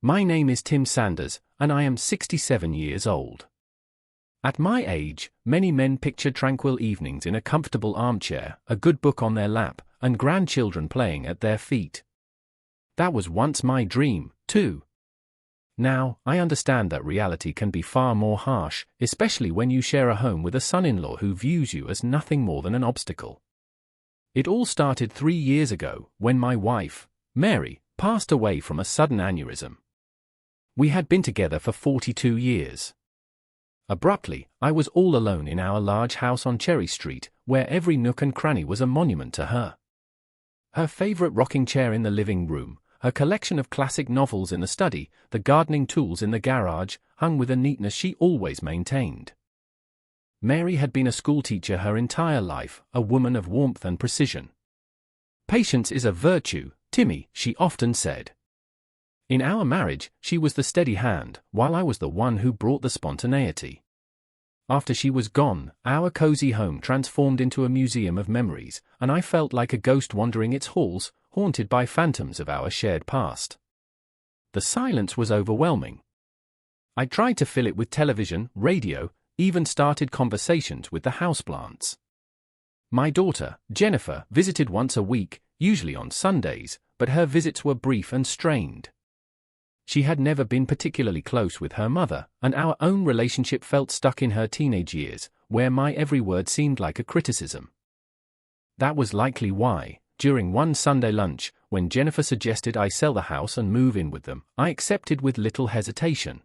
My name is Tim Sanders, and I am 67 years old. At my age, many men picture tranquil evenings in a comfortable armchair, a good book on their lap, and grandchildren playing at their feet. That was once my dream, too. Now, I understand that reality can be far more harsh, especially when you share a home with a son-in-law who views you as nothing more than an obstacle. It all started 3 years ago, when my wife, Mary, passed away from a sudden aneurysm. We had been together for 42 years. Abruptly, I was all alone in our large house on Cherry Street, where every nook and cranny was a monument to her. Her favorite rocking chair in the living room, her collection of classic novels in the study, the gardening tools in the garage, hung with a neatness she always maintained. Mary had been a schoolteacher her entire life, a woman of warmth and precision. "Patience is a virtue, Timmy," she often said. In our marriage, she was the steady hand, while I was the one who brought the spontaneity. After she was gone, our cozy home transformed into a museum of memories, and I felt like a ghost wandering its halls, haunted by phantoms of our shared past. The silence was overwhelming. I tried to fill it with television, radio, even started conversations with the houseplants. My daughter, Jennifer, visited once a week, usually on Sundays, but her visits were brief and strained. She had never been particularly close with her mother, and our own relationship felt stuck in her teenage years, where my every word seemed like a criticism. That was likely why, during one Sunday lunch, when Jennifer suggested I sell the house and move in with them, I accepted with little hesitation.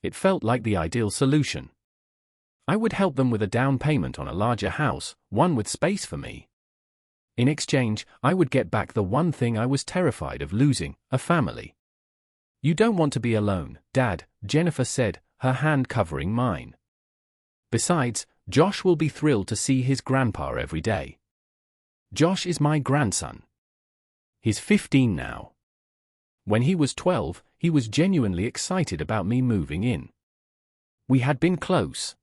It felt like the ideal solution. I would help them with a down payment on a larger house, one with space for me. In exchange, I would get back the one thing I was terrified of losing, a family. "You don't want to be alone, Dad," Jennifer said, her hand covering mine. "Besides, Josh will be thrilled to see his grandpa every day." Josh is my grandson. He's 15 now. When he was 12, he was genuinely excited about me moving in. We had been close.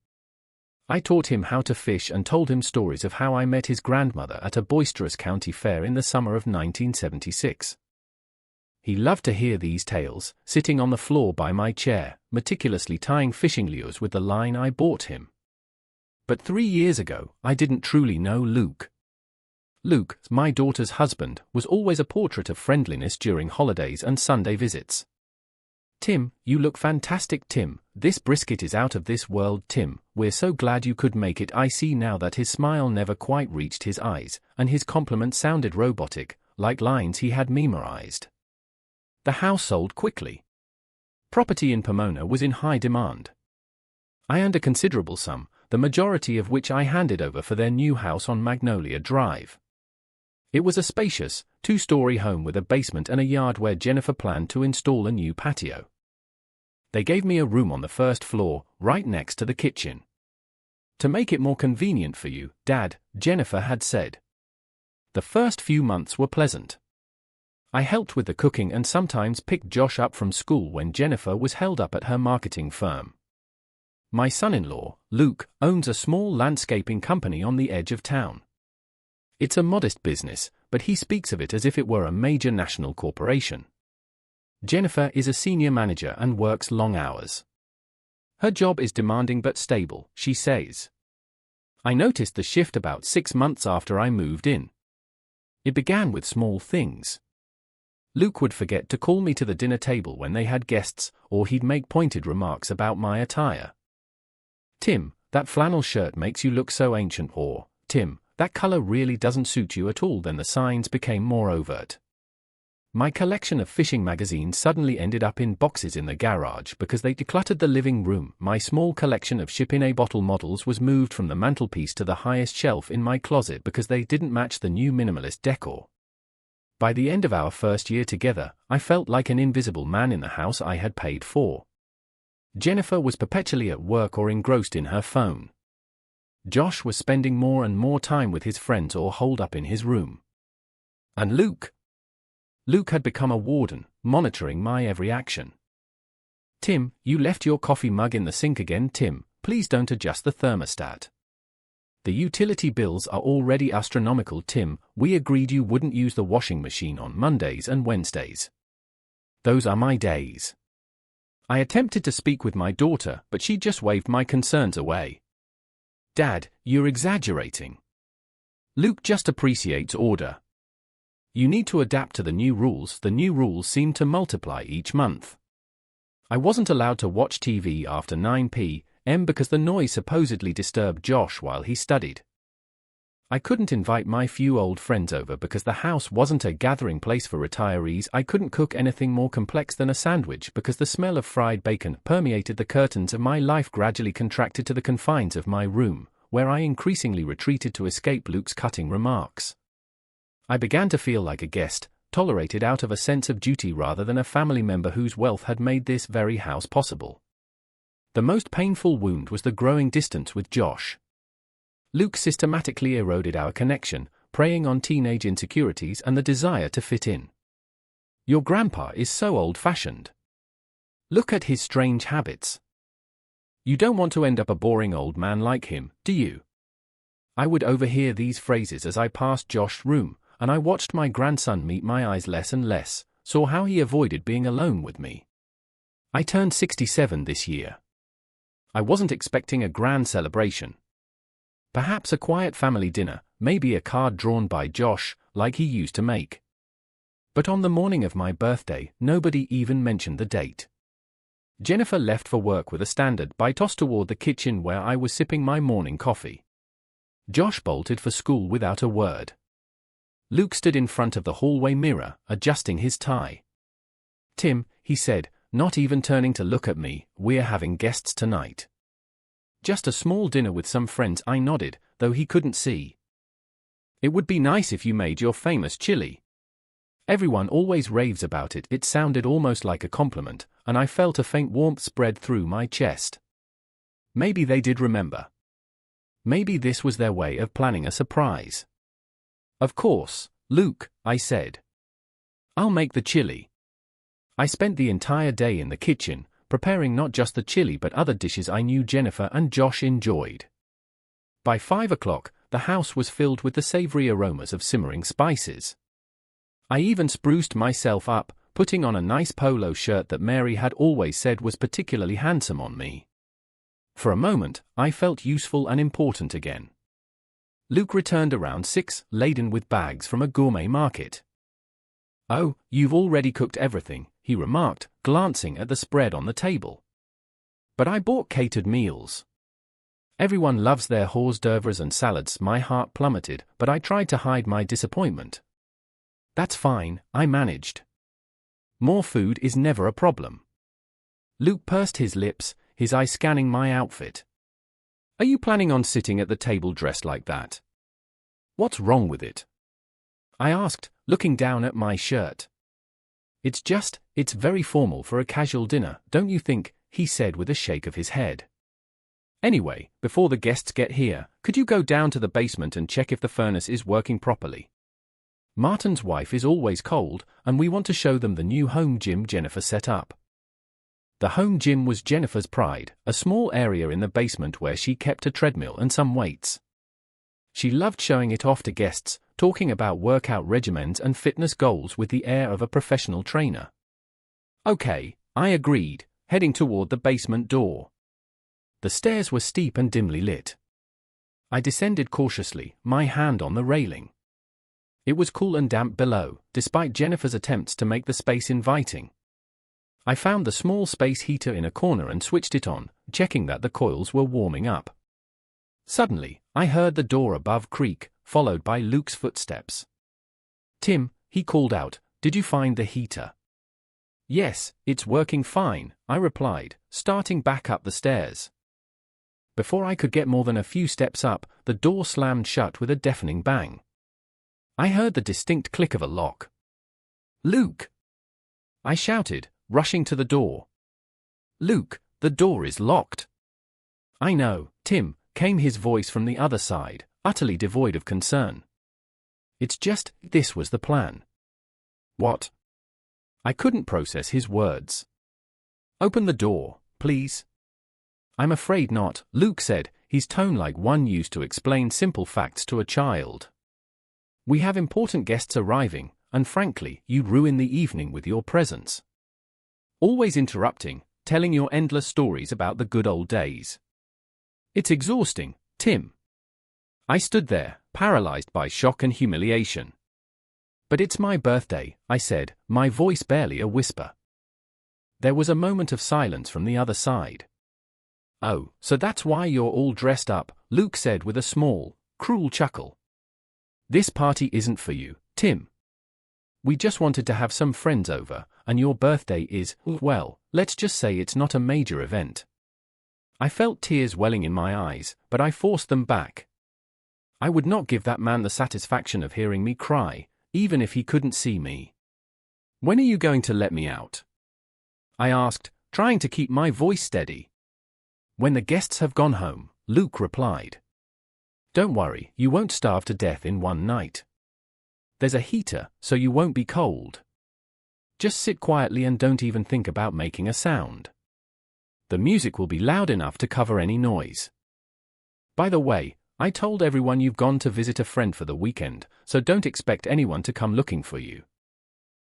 I taught him how to fish and told him stories of how I met his grandmother at a boisterous county fair in the summer of 1976. He loved to hear these tales, sitting on the floor by my chair, meticulously tying fishing lures with the line I bought him. But 3 years ago, I didn't truly know Luke. Luke, my daughter's husband, was always a portrait of friendliness during holidays and Sunday visits. "Tim, you look fantastic, Tim. This brisket is out of this world, Tim. We're so glad you could make it." I see now that his smile never quite reached his eyes, and his compliment sounded robotic, like lines he had memorized. The house sold quickly. Property in Pomona was in high demand. I earned a considerable sum, the majority of which I handed over for their new house on Magnolia Drive. It was a spacious, 2-story home with a basement and a yard where Jennifer planned to install a new patio. They gave me a room on the first floor, right next to the kitchen. "To make it more convenient for you, Dad," Jennifer had said. The first few months were pleasant. I helped with the cooking and sometimes picked Josh up from school when Jennifer was held up at her marketing firm. My son-in-law, Luke, owns a small landscaping company on the edge of town. It's a modest business, but he speaks of it as if it were a major national corporation. Jennifer is a senior manager and works long hours. Her job is demanding but stable, she says. I noticed the shift about 6 months after I moved in. It began with small things. Luke would forget to call me to the dinner table when they had guests, or he'd make pointed remarks about my attire. "Tim, that flannel shirt makes you look so ancient," or, "Tim, that color really doesn't suit you at all." Then the signs became more overt. My collection of fishing magazines suddenly ended up in boxes in the garage because they decluttered the living room. My small collection of Ship-in-A bottle models was moved from the mantelpiece to the highest shelf in my closet because they didn't match the new minimalist decor. By the end of our first year together, I felt like an invisible man in the house I had paid for. Jennifer was perpetually at work or engrossed in her phone. Josh was spending more and more time with his friends or holed up in his room. And Luke? Luke had become a warden, monitoring my every action. "Tim, you left your coffee mug in the sink again. Tim, please don't adjust the thermostat. The utility bills are already astronomical. Tim, we agreed you wouldn't use the washing machine on Mondays and Wednesdays." Those are my days. I attempted to speak with my daughter, but she just waved my concerns away. Dad, you're exaggerating. Luke just appreciates order. You need to adapt to the new rules. The new rules seem to multiply each month. I wasn't allowed to watch TV after 9 p.m. because the noise supposedly disturbed Josh while he studied. I couldn't invite my few old friends over because the house wasn't a gathering place for retirees. I couldn't cook anything more complex than a sandwich because the smell of fried bacon permeated the curtains of my life. Gradually contracted to the confines of my room, where I increasingly retreated to escape Luke's cutting remarks. I began to feel like a guest, tolerated out of a sense of duty rather than a family member whose wealth had made this very house possible. The most painful wound was the growing distance with Josh. Luke systematically eroded our connection, preying on teenage insecurities and the desire to fit in. Your grandpa is so old-fashioned. Look at his strange habits. You don't want to end up a boring old man like him, do you? I would overhear these phrases as I passed Josh's room, and I watched my grandson meet my eyes less and less, saw how he avoided being alone with me. I turned 67 this year. I wasn't expecting a grand celebration. Perhaps a quiet family dinner, maybe a card drawn by Josh, like he used to make. But on the morning of my birthday, nobody even mentioned the date. Jennifer left for work with a standard by toss toward the kitchen where I was sipping my morning coffee. Josh bolted for school without a word. Luke stood in front of the hallway mirror, adjusting his tie. Tim, he said, not even turning to look at me, we're having guests tonight. Just a small dinner with some friends, I nodded, though he couldn't see. It would be nice if you made your famous chili. Everyone always raves about it. It sounded almost like a compliment, and I felt a faint warmth spread through my chest. Maybe they did remember. Maybe this was their way of planning a surprise. Of course, Luke, I said. I'll make the chili. I spent the entire day in the kitchen, preparing not just the chili but other dishes I knew Jennifer and Josh enjoyed. By 5 o'clock, the house was filled with the savory aromas of simmering spices. I even spruced myself up, putting on a nice polo shirt that Mary had always said was particularly handsome on me. For a moment, I felt useful and important again. Luke returned around 6, laden with bags from a gourmet market. Oh, you've already cooked everything, he remarked, glancing at the spread on the table. But I bought catered meals. Everyone loves their hors d'oeuvres and salads. My heart plummeted, but I tried to hide my disappointment. That's fine, I managed. More food is never a problem. Luke pursed his lips, his eyes scanning my outfit. Are you planning on sitting at the table dressed like that? What's wrong with it? I asked, looking down at my shirt. It's very formal for a casual dinner, don't you think? He said with a shake of his head. Anyway, before the guests get here, could you go down to the basement and check if the furnace is working properly? Martin's wife is always cold, and we want to show them the new home gym Jennifer set up. The home gym was Jennifer's pride, a small area in the basement where she kept a treadmill and some weights. She loved showing it off to guests, talking about workout regimens and fitness goals with the air of a professional trainer. Okay, I agreed, heading toward the basement door. The stairs were steep and dimly lit. I descended cautiously, my hand on the railing. It was cool and damp below, despite Jennifer's attempts to make the space inviting. I found the small space heater in a corner and switched it on, checking that the coils were warming up. Suddenly, I heard the door above creak, followed by Luke's footsteps. Tim, he called out, did you find the heater? Yes, it's working fine, I replied, starting back up the stairs. Before I could get more than a few steps up, the door slammed shut with a deafening bang. I heard the distinct click of a lock. Luke! I shouted, rushing to the door. Luke, the door is locked. I know, Tim, came his voice from the other side, utterly devoid of concern. This was the plan. What? I couldn't process his words. Open the door, please. I'm afraid not, Luke said, his tone like one used to explain simple facts to a child. We have important guests arriving, and frankly, you'd ruin the evening with your presence. Always interrupting, telling your endless stories about the good old days. It's exhausting, Tim. I stood there, paralyzed by shock and humiliation. But it's my birthday, I said, my voice barely a whisper. There was a moment of silence from the other side. Oh, so that's why you're all dressed up, Luke said with a small, cruel chuckle. This party isn't for you, Tim. We just wanted to have some friends over, and your birthday is, well, let's just say it's not a major event. I felt tears welling in my eyes, but I forced them back. I would not give that man the satisfaction of hearing me cry, even if he couldn't see me. When are you going to let me out? I asked, trying to keep my voice steady. When the guests have gone home, Luke replied. Don't worry, you won't starve to death in one night. There's a heater, so you won't be cold. Just sit quietly and don't even think about making a sound. The music will be loud enough to cover any noise. By the way, I told everyone you've gone to visit a friend for the weekend, so don't expect anyone to come looking for you.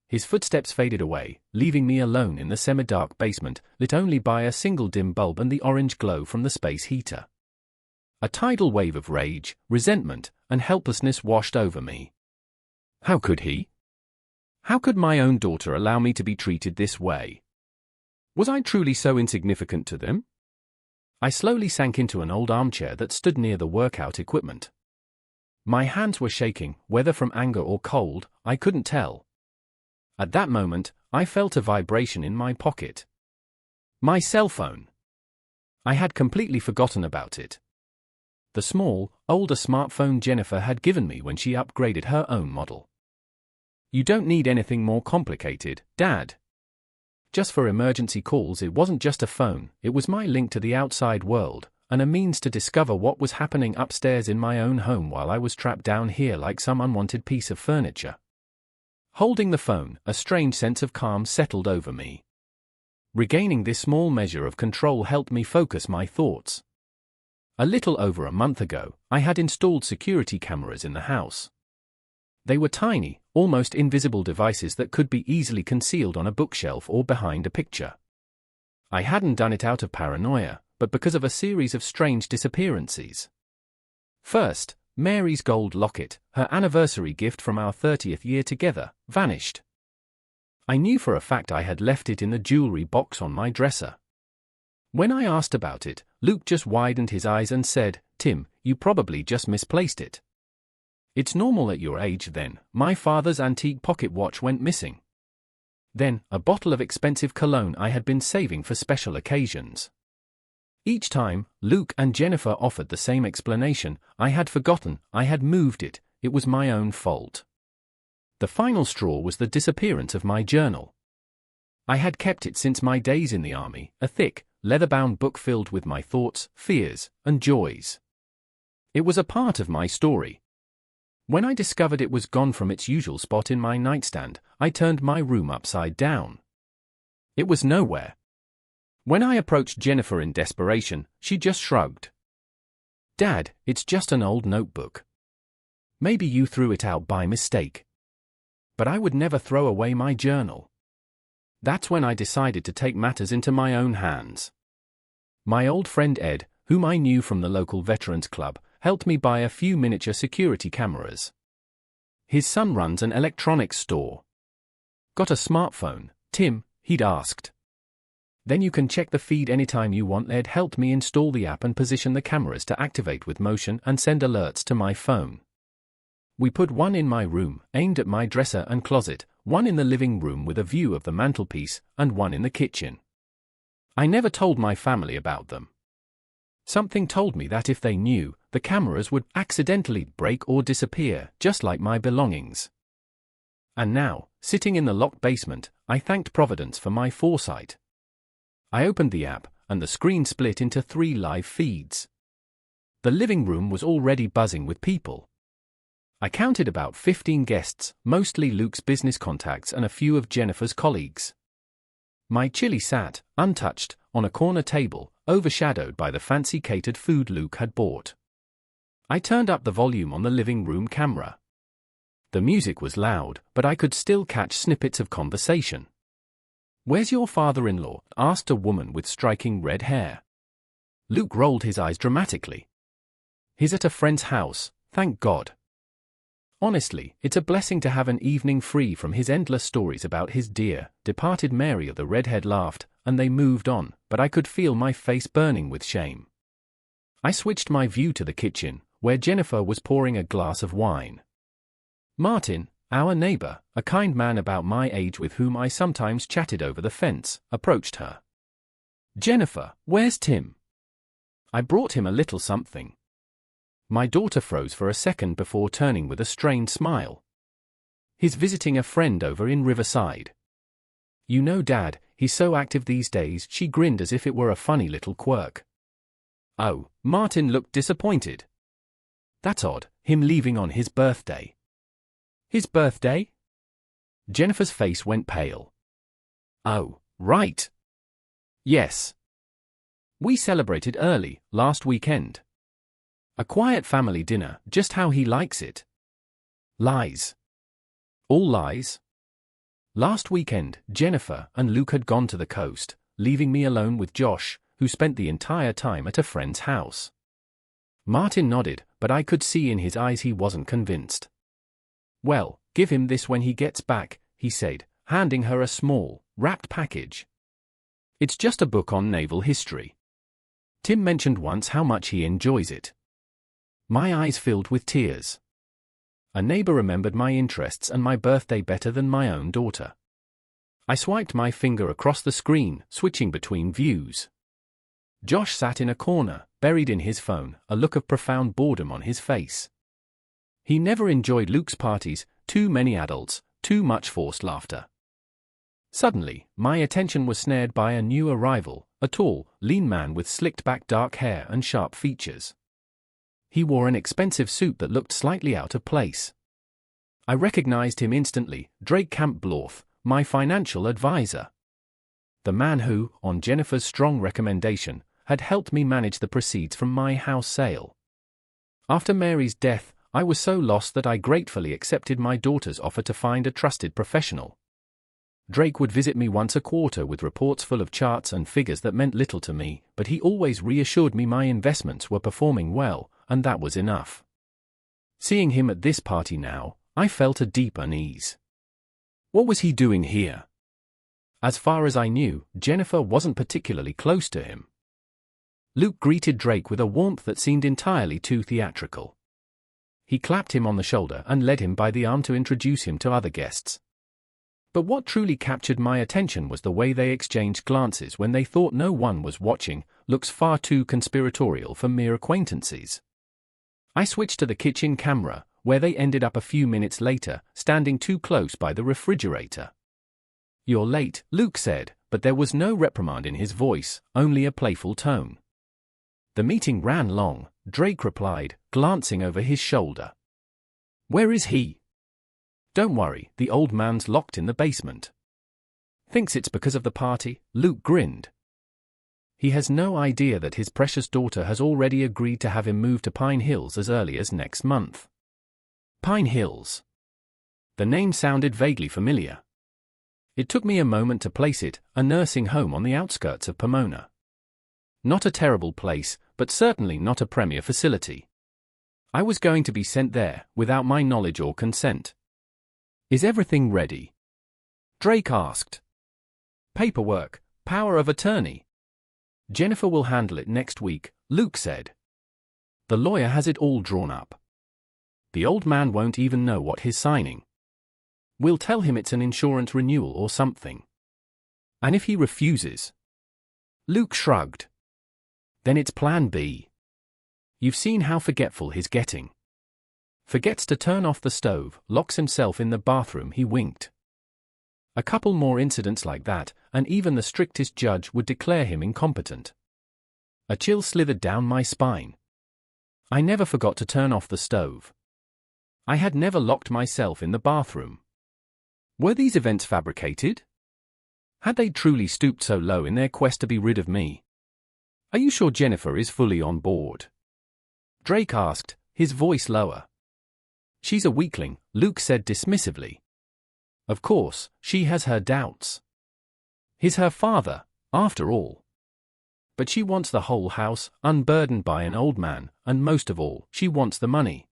His footsteps faded away, leaving me alone in the semi-dark basement, lit only by a single dim bulb and the orange glow from the space heater. A tidal wave of rage, resentment, and helplessness washed over me. How could he? How could my own daughter allow me to be treated this way? Was I truly so insignificant to them? I slowly sank into an old armchair that stood near the workout equipment. My hands were shaking, whether from anger or cold, I couldn't tell. At that moment, I felt a vibration in my pocket. My cell phone. I had completely forgotten about it. The small, older smartphone Jennifer had given me when she upgraded her own model. You don't need anything more complicated, Dad. Just for emergency calls. It wasn't just a phone, it was my link to the outside world, and a means to discover what was happening upstairs in my own home while I was trapped down here like some unwanted piece of furniture. Holding the phone, a strange sense of calm settled over me. Regaining this small measure of control helped me focus my thoughts. A little over a month ago, I had installed security cameras in the house. They were tiny, almost invisible devices that could be easily concealed on a bookshelf or behind a picture. I hadn't done it out of paranoia, but because of a series of strange disappearances. First, Mary's gold locket, her anniversary gift from our 30th year together, vanished. I knew for a fact I had left it in the jewelry box on my dresser. When I asked about it, Luke just widened his eyes and said, "Tim, you probably just misplaced it. It's normal at your age then." My father's antique pocket watch went missing. Then, a bottle of expensive cologne I had been saving for special occasions. Each time, Luke and Jennifer offered the same explanation: I had forgotten, I had moved it, it was my own fault. The final straw was the disappearance of my journal. I had kept it since my days in the army, a thick, leather-bound book filled with my thoughts, fears, and joys. It was a part of my story. When I discovered it was gone from its usual spot in my nightstand, I turned my room upside down. It was nowhere. When I approached Jennifer in desperation, she just shrugged. "Dad, it's just an old notebook. Maybe you threw it out by mistake." But I would never throw away my journal. That's when I decided to take matters into my own hands. My old friend Ed, whom I knew from the local veterans club, helped me buy a few miniature security cameras. His son runs an electronics store. "Got a smartphone, Tim?" he'd asked. "Then you can check the feed anytime you want." Ed helped me install the app and position the cameras to activate with motion and send alerts to my phone. We put one in my room, aimed at my dresser and closet, one in the living room with a view of the mantelpiece, and one in the kitchen. I never told my family about them. Something told me that if they knew, the cameras would accidentally break or disappear, just like my belongings. And now, sitting in the locked basement, I thanked Providence for my foresight. I opened the app, and the screen split into 3 live feeds. The living room was already buzzing with people. I counted about 15 guests, mostly Luke's business contacts and a few of Jennifer's colleagues. My chili sat, untouched, on a corner table, overshadowed by the fancy catered food Luke had bought. I turned up the volume on the living room camera. The music was loud, but I could still catch snippets of conversation. "Where's your father-in-law?" asked a woman with striking red hair. Luke rolled his eyes dramatically. "He's at a friend's house, thank God. Honestly, it's a blessing to have an evening free from his endless stories about his dear, departed Mary." The redhead laughed, and they moved on, but I could feel my face burning with shame. I switched my view to the kitchen, where Jennifer was pouring a glass of wine. Martin, our neighbor, a kind man about my age with whom I sometimes chatted over the fence, approached her. "Jennifer, where's Tim?" "I brought him a little something." My daughter froze for a second before turning with a strained smile. "He's visiting a friend over in Riverside." "You know, Dad, he's so active these days." She grinned as if it were a funny little quirk. "Oh," Martin looked disappointed. "That's odd, him leaving on his birthday." "His birthday?" Jennifer's face went pale. "Oh, right. Yes. We celebrated early, last weekend. A quiet family dinner, just how he likes it." "Lies. All lies." Last weekend, Jennifer and Luke had gone to the coast, leaving me alone with Josh, who spent the entire time at a friend's house. Martin nodded, but I could see in his eyes he wasn't convinced. "Well, give him this when he gets back," he said, handing her a small, wrapped package. "It's just a book on naval history. Tim mentioned once how much he enjoys it." My eyes filled with tears. A neighbor remembered my interests and my birthday better than my own daughter. I swiped my finger across the screen, switching between views. Josh sat in a corner, buried in his phone, a look of profound boredom on his face. He never enjoyed Luke's parties, too many adults, too much forced laughter. Suddenly, my attention was snared by a new arrival, a tall, lean man with slicked-back dark hair and sharp features. He wore an expensive suit that looked slightly out of place. I recognized him instantly, Drake Campbloth, my financial advisor. The man who, on Jennifer's strong recommendation, had helped me manage the proceeds from my house sale. After Mary's death, I was so lost that I gratefully accepted my daughter's offer to find a trusted professional. Drake would visit me once a quarter with reports full of charts and figures that meant little to me, but he always reassured me my investments were performing well, and that was enough. Seeing him at this party now, I felt a deep unease. What was he doing here? As far as I knew, Jennifer wasn't particularly close to him. Luke greeted Drake with a warmth that seemed entirely too theatrical. He clapped him on the shoulder and led him by the arm to introduce him to other guests. But what truly captured my attention was the way they exchanged glances when they thought no one was watching, looks far too conspiratorial for mere acquaintances. I switched to the kitchen camera, where they ended up a few minutes later, standing too close by the refrigerator. "You're late," Luke said, but there was no reprimand in his voice, only a playful tone. "The meeting ran long," Drake replied, glancing over his shoulder. "Where is he?" "Don't worry, the old man's locked in the basement." "Thinks it's because of the party?" Luke grinned. "He has no idea that his precious daughter has already agreed to have him move to Pine Hills as early as next month." Pine Hills. The name sounded vaguely familiar. It took me a moment to place it, a nursing home on the outskirts of Pomona. Not a terrible place, but certainly not a premier facility. I was going to be sent there, without my knowledge or consent. "Is everything ready?" Drake asked. "Paperwork, power of attorney. Jennifer will handle it next week," Luke said. "The lawyer has it all drawn up. The old man won't even know what he's signing. We'll tell him it's an insurance renewal or something. And if he refuses?" Luke shrugged. "Then it's plan B. You've seen how forgetful he's getting. Forgets to turn off the stove, locks himself in the bathroom." He winked. "A couple more incidents like that, and even the strictest judge would declare him incompetent." A chill slithered down my spine. I never forgot to turn off the stove. I had never locked myself in the bathroom. Were these events fabricated? Had they truly stooped so low in their quest to be rid of me? "Are you sure Jennifer is fully on board?" Drake asked, his voice lower. "She's a weakling," Luke said dismissively. "Of course, she has her doubts. He's her father, after all. But she wants the whole house, unburdened by an old man, and most of all, she wants the money.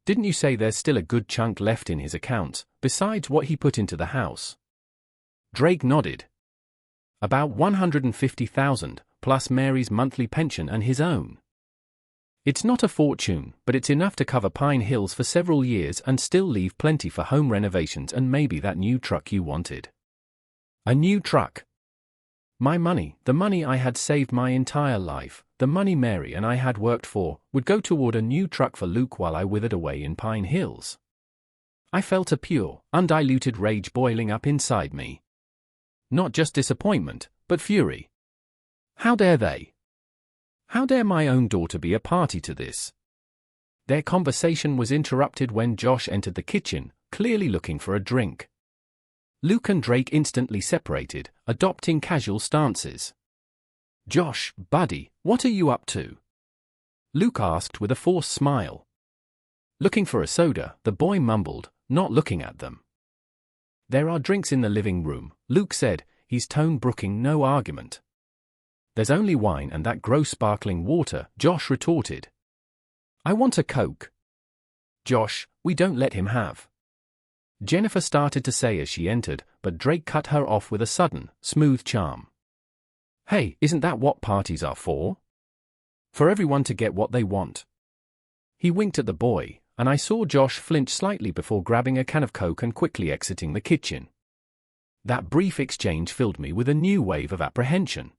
Didn't you say there's still a good chunk left in his accounts, besides what he put into the house? Drake nodded. About 150,000, plus Mary's monthly pension and his own. It's not a fortune, but it's enough to cover Pine Hills for several years and still leave plenty for home renovations and maybe that new truck you wanted. A new truck. My money, the money I had saved my entire life, the money Mary and I had worked for, would go toward a new truck for Luke while I withered away in Pine Hills. I felt a pure, undiluted rage boiling up inside me. Not just disappointment, but fury. How dare they? How dare my own daughter be a party to this? Their conversation was interrupted when Josh entered the kitchen, clearly looking for a drink. Luke and Drake instantly separated, adopting casual stances. "Josh, buddy, what are you up to?" Luke asked with a forced smile. "Looking for a soda," the boy mumbled, not looking at them. "There are drinks in the living room," Luke said, his tone brooking no argument. "There's only wine and that gross sparkling water," Josh retorted. "I want a Coke." "Josh, we don't let him have." Jennifer started to say as she entered, but Drake cut her off with a sudden, smooth charm. "Hey, isn't that what parties are for? For everyone to get what they want." He winked at the boy, and I saw Josh flinch slightly before grabbing a can of Coke and quickly exiting the kitchen. That brief exchange filled me with a new wave of apprehension.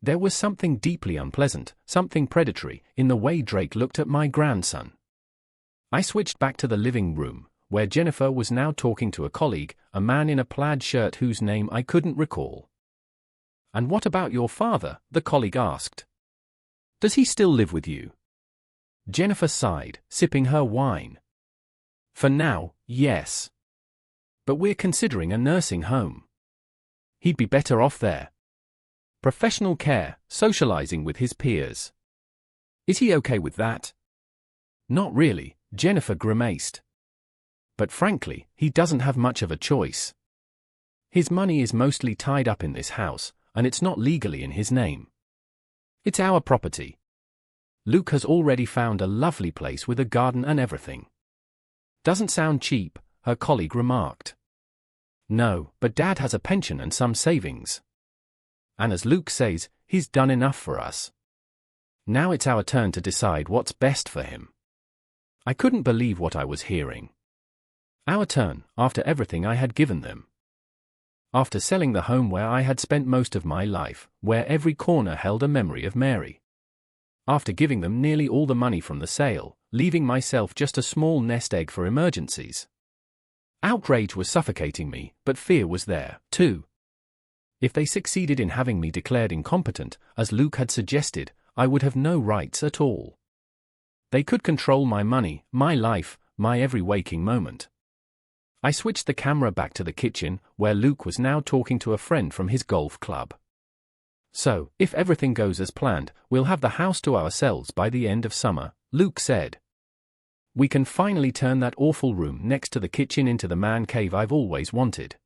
There was something deeply unpleasant, something predatory, in the way Drake looked at my grandson. I switched back to the living room, where Jennifer was now talking to a colleague, a man in a plaid shirt whose name I couldn't recall. "And what about your father?" the colleague asked. "Does he still live with you?" Jennifer sighed, sipping her wine. "For now, yes. But we're considering a nursing home. He'd be better off there. Professional care, socializing with his peers. Is he okay with that?" "Not really," Jennifer grimaced. "But frankly, he doesn't have much of a choice. His money is mostly tied up in this house, and it's not legally in his name. It's our property. Luke has already found a lovely place with a garden and everything." "Doesn't sound cheap," her colleague remarked. "No, but Dad has a pension and some savings. And as Luke says, he's done enough for us. Now it's our turn to decide what's best for him." I couldn't believe what I was hearing. Our turn, after everything I had given them. After selling the home where I had spent most of my life, where every corner held a memory of Mary. After giving them nearly all the money from the sale, leaving myself just a small nest egg for emergencies. Outrage was suffocating me, but fear was there, too. If they succeeded in having me declared incompetent, as Luke had suggested, I would have no rights at all. They could control my money, my life, my every waking moment. I switched the camera back to the kitchen, where Luke was now talking to a friend from his golf club. "So, if everything goes as planned, we'll have the house to ourselves by the end of summer," Luke said. "We can finally turn that awful room next to the kitchen into the man cave I've always wanted."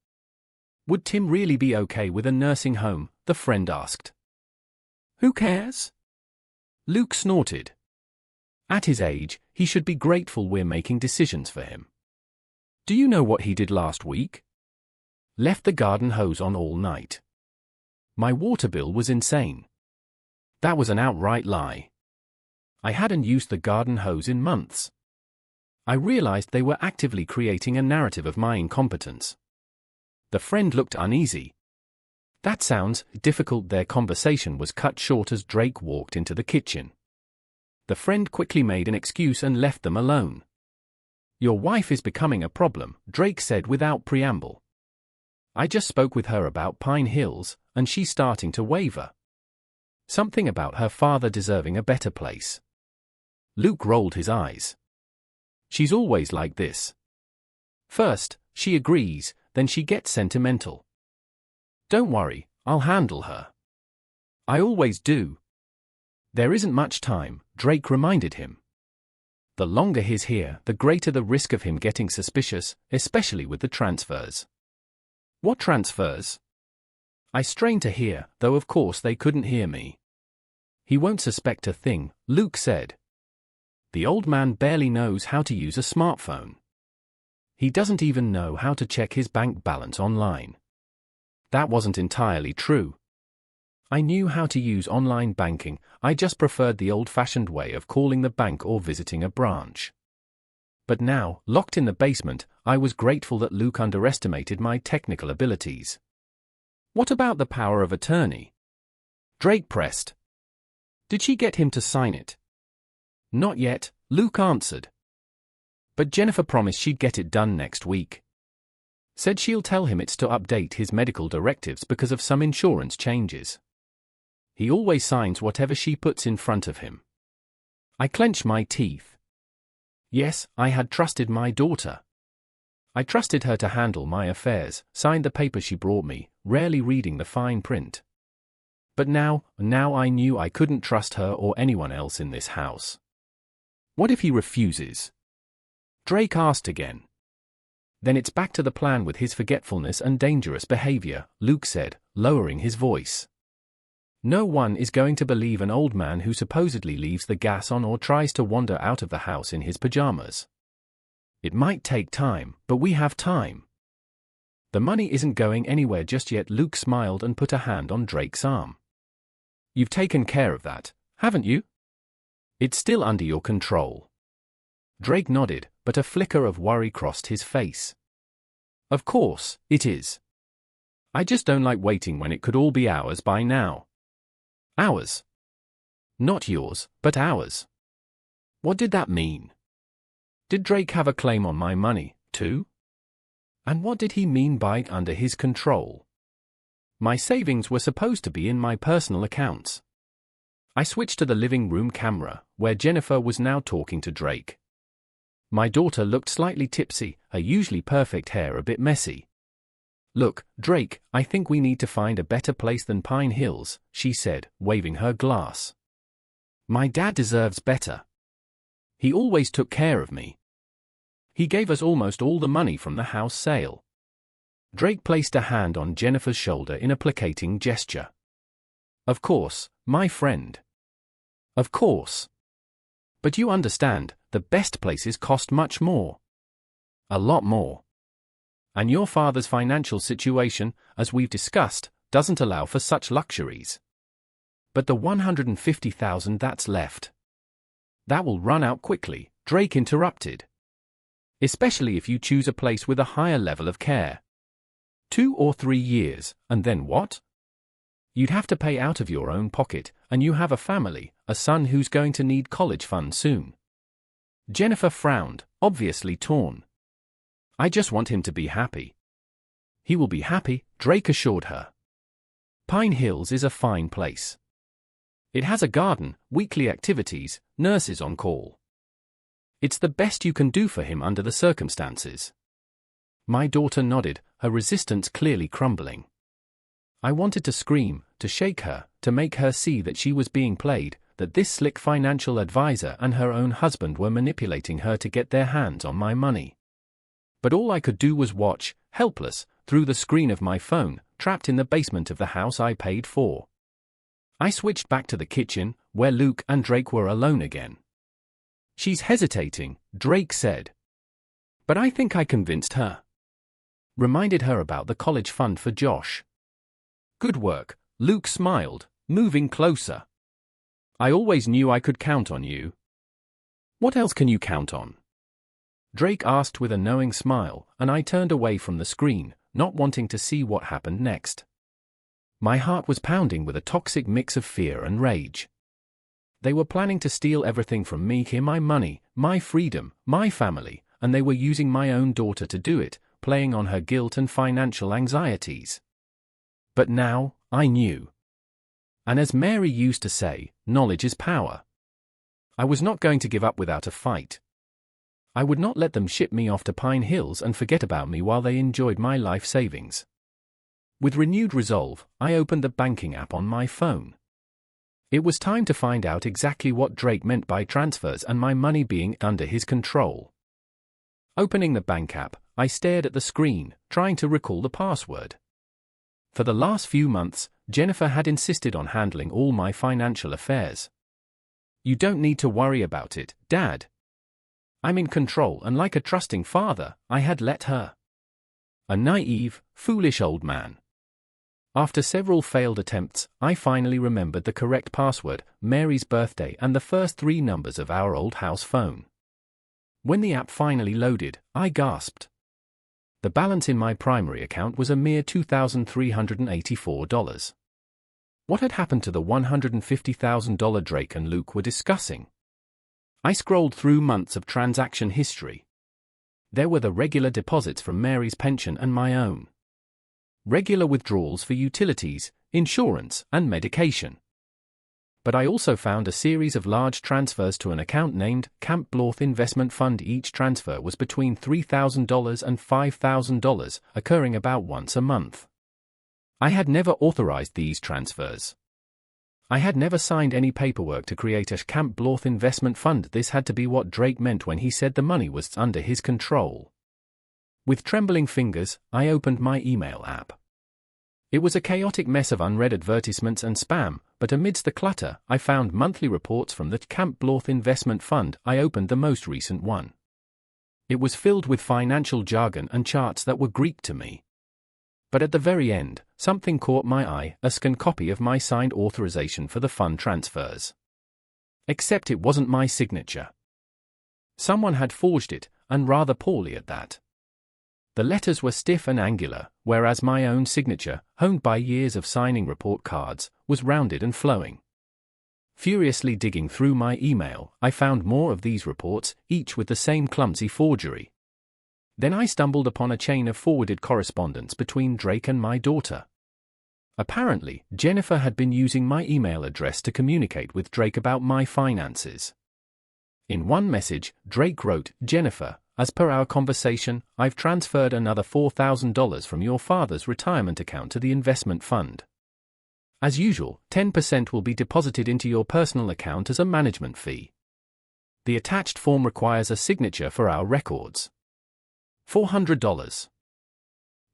"Would Tim really be okay with a nursing home?" the friend asked. "Who cares?" Luke snorted. "At his age, he should be grateful we're making decisions for him. Do you know what he did last week? Left the garden hose on all night. My water bill was insane. That was an outright lie. I hadn't used the garden hose in months. I realized they were actively creating a narrative of my incompetence." The friend looked uneasy. "That sounds difficult." Their conversation was cut short as Drake walked into the kitchen. The friend quickly made an excuse and left them alone. "Your wife is becoming a problem," Drake said without preamble. "I just spoke with her about Pine Hills, and she's starting to waver. Something about her father deserving a better place." Luke rolled his eyes. "She's always like this. First, she agrees, then she gets sentimental. Don't worry, I'll handle her. I always do." "There isn't much time," Drake reminded him. "The longer he's here, the greater the risk of him getting suspicious, especially with the transfers." "What transfers?" I strained to hear, though of course they couldn't hear me. He won't suspect a thing, Luke said. The old man barely knows how to use a smartphone. He doesn't even know how to check his bank balance online. That wasn't entirely true. I knew how to use online banking, I just preferred the old-fashioned way of calling the bank or visiting a branch. But now, locked in the basement, I was grateful that Luke underestimated my technical abilities. What about the power of attorney? Drake pressed. Did she get him to sign it? Not yet, Luke answered. But Jennifer promised she'd get it done next week. Said she'll tell him it's to update his medical directives because of some insurance changes. He always signs whatever she puts in front of him. I clenched my teeth. Yes, I had trusted my daughter. I trusted her to handle my affairs, signed the paper she brought me, rarely reading the fine print. But now I knew I couldn't trust her or anyone else in this house. What if he refuses? Drake asked again. Then it's back to the plan with his forgetfulness and dangerous behavior, Luke said, lowering his voice. No one is going to believe an old man who supposedly leaves the gas on or tries to wander out of the house in his pajamas. It might take time, but we have time. The money isn't going anywhere just yet. Luke smiled and put a hand on Drake's arm. You've taken care of that, haven't you? It's still under your control. Drake nodded, but a flicker of worry crossed his face. Of course, it is. I just don't like waiting when it could all be ours by now. Ours. Not yours, but ours. What did that mean? Did Drake have a claim on my money, too? And what did he mean by under his control? My savings were supposed to be in my personal accounts. I switched to the living room camera, where Jennifer was now talking to Drake. My daughter looked slightly tipsy, her usually perfect hair a bit messy. Look, Drake, I think we need to find a better place than Pine Hills, she said, waving her glass. My dad deserves better. He always took care of me. He gave us almost all the money from the house sale. Drake placed a hand on Jennifer's shoulder in a placating gesture. Of course, my friend. Of course. But you understand, the best places cost much more. A lot more. And your father's financial situation, as we've discussed, doesn't allow for such luxuries. But the $150,000 that's left. That will run out quickly, Drake interrupted. Especially if you choose a place with a higher level of care. 2 or 3 years, and then what? You'd have to pay out of your own pocket, and you have a family, a son who's going to need college funds soon. Jennifer frowned, obviously torn. I just want him to be happy. He will be happy, Drake assured her. Pine Hills is a fine place. It has a garden, weekly activities, nurses on call. It's the best you can do for him under the circumstances. My daughter nodded, her resistance clearly crumbling. I wanted to scream, to shake her, to make her see that she was being played, that this slick financial advisor and her own husband were manipulating her to get their hands on my money. But all I could do was watch, helpless, through the screen of my phone, trapped in the basement of the house I paid for. I switched back to the kitchen, where Luke and Drake were alone again. She's hesitating, Drake said. But I think I convinced her. Reminded her about the college fund for Josh. Good work, Luke smiled, moving closer. I always knew I could count on you. What else can you count on? Drake asked with a knowing smile, and I turned away from the screen, not wanting to see what happened next. My heart was pounding with a toxic mix of fear and rage. They were planning to steal everything from me, my money, my freedom, my family, and they were using my own daughter to do it, playing on her guilt and financial anxieties. But now, I knew. And as Mary used to say, knowledge is power. I was not going to give up without a fight. I would not let them ship me off to Pine Hills and forget about me while they enjoyed my life savings. With renewed resolve, I opened the banking app on my phone. It was time to find out exactly what Drake meant by transfers and my money being under his control. Opening the bank app, I stared at the screen, trying to recall the password. For the last few months, Jennifer had insisted on handling all my financial affairs. "You don't need to worry about it, Dad. I'm in control," and like a trusting father, I had let her. A naive, foolish old man. After several failed attempts, I finally remembered the correct password, Mary's birthday, and the first 3 numbers of our old house phone. When the app finally loaded, I gasped. The balance in my primary account was a mere $2,384. What had happened to the $150,000 Drake and Luke were discussing? I scrolled through months of transaction history. There were the regular deposits from Mary's pension and my own. Regular withdrawals for utilities, insurance, and medication. But I also found a series of large transfers to an account named Camp Bloth Investment Fund. Each transfer was between $3,000 and $5,000, occurring about once a month. I had never authorized these transfers. I had never signed any paperwork to create a Camp Bloth Investment Fund. This had to be what Drake meant when he said the money was under his control. With trembling fingers, I opened my email app. It was a chaotic mess of unread advertisements and spam, but amidst the clutter, I found monthly reports from the Camp Bloth Investment Fund. I opened the most recent one. It was filled with financial jargon and charts that were Greek to me. But at the very end, something caught my eye, a scanned copy of my signed authorization for the fund transfers. Except it wasn't my signature. Someone had forged it, and rather poorly at that. The letters were stiff and angular, whereas my own signature, honed by years of signing report cards, was rounded and flowing. Furiously digging through my email, I found more of these reports, each with the same clumsy forgery. Then I stumbled upon a chain of forwarded correspondence between Drake and my daughter. Apparently, Jennifer had been using my email address to communicate with Drake about my finances. In one message, Drake wrote, "Jennifer, as per our conversation, I've transferred another $4,000 from your father's retirement account to the investment fund. As usual, 10% will be deposited into your personal account as a management fee. The attached form requires a signature for our records. $400.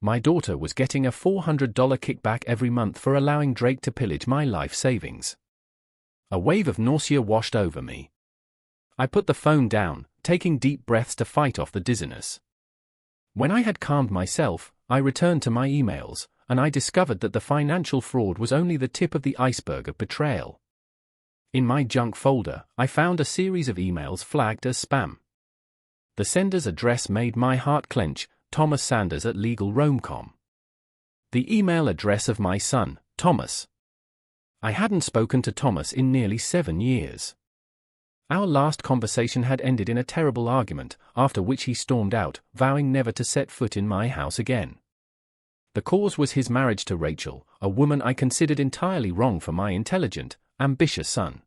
My daughter was getting a $400 kickback every month for allowing Drake to pillage my life savings. A wave of nausea washed over me. I put the phone down, taking deep breaths to fight off the dizziness. When I had calmed myself, I returned to my emails, and I discovered that the financial fraud was only the tip of the iceberg of betrayal. In my junk folder, I found a series of emails flagged as spam. The sender's address made my heart clench, Thomas Sanders at LegalRomcom. The email address of my son, Thomas. I hadn't spoken to Thomas in nearly 7 years. Our last conversation had ended in a terrible argument, after which he stormed out, vowing never to set foot in my house again. The cause was his marriage to Rachel, a woman I considered entirely wrong for my intelligent, ambitious son.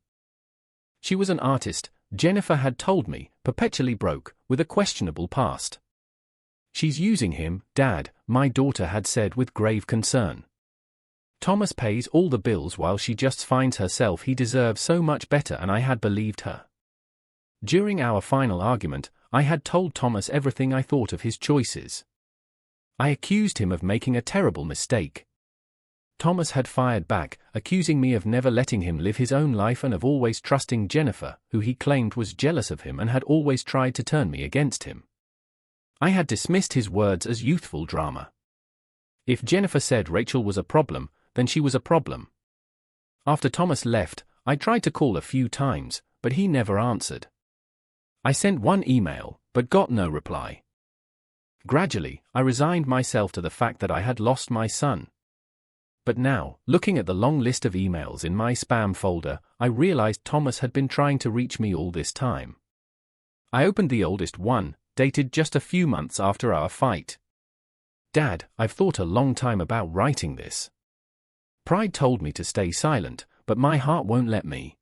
She was an artist, Jennifer had told me, perpetually broke, with a questionable past. "She's using him, Dad," my daughter had said with grave concern. "Thomas pays all the bills while she just finds herself. He deserves so much better," and I had believed her. During our final argument, I had told Thomas everything I thought of his choices. I accused him of making a terrible mistake. Thomas had fired back, accusing me of never letting him live his own life and of always trusting Jennifer, who he claimed was jealous of him and had always tried to turn me against him. I had dismissed his words as youthful drama. If Jennifer said Rachel was a problem, then she was a problem. After Thomas left, I tried to call a few times, but he never answered. I sent one email, but got no reply. Gradually, I resigned myself to the fact that I had lost my son. But now, looking at the long list of emails in my spam folder, I realized Thomas had been trying to reach me all this time. I opened the oldest one, dated just a few months after our fight. "Dad, I've thought a long time about writing this. Pride told me to stay silent, but my heart won't let me.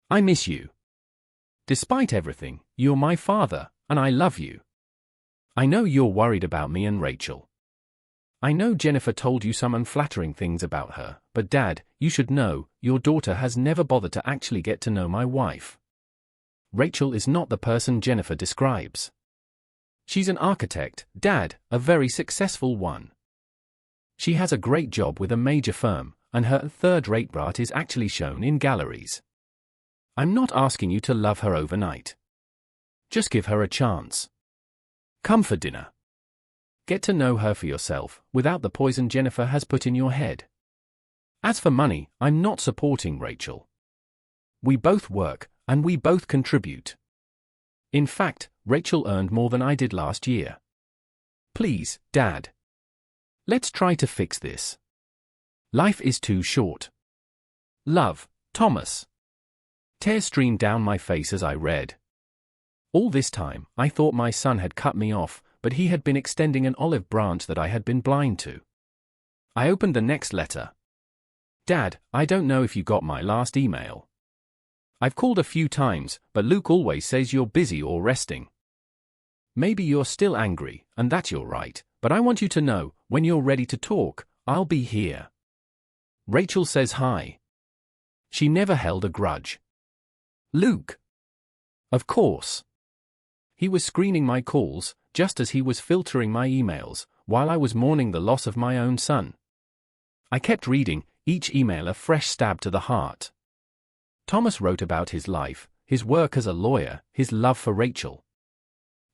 I miss you. Despite everything, you're my father, and I love you. I know you're worried about me and Rachel. I know Jennifer told you some unflattering things about her, but Dad, you should know, your daughter has never bothered to actually get to know my wife. Rachel is not the person Jennifer describes. She's an architect, Dad, a very successful one. She has a great job with a major firm, and her third-rate brat is actually shown in galleries. I'm not asking you to love her overnight. Just give her a chance. Come for dinner. Get to know her for yourself, without the poison Jennifer has put in your head. As for money, I'm not supporting Rachel. We both work, and we both contribute. In fact, Rachel earned more than I did last year. Please, Dad. Let's try to fix this. Life is too short. Love, Thomas. Tears streamed down my face as I read. All this time, I thought my son had cut me off, but he had been extending an olive branch that I had been blind to. I opened the next letter. Dad, I don't know if you got my last email. I've called a few times, but Luke always says you're busy or resting. Maybe you're still angry, and that's your right, but I want you to know, when you're ready to talk, I'll be here. Rachel says hi. She never held a grudge. Luke. Of course. He was screening my calls, just as he was filtering my emails, while I was mourning the loss of my own son. I kept reading, each email a fresh stab to the heart. Thomas wrote about his life, his work as a lawyer, his love for Rachel.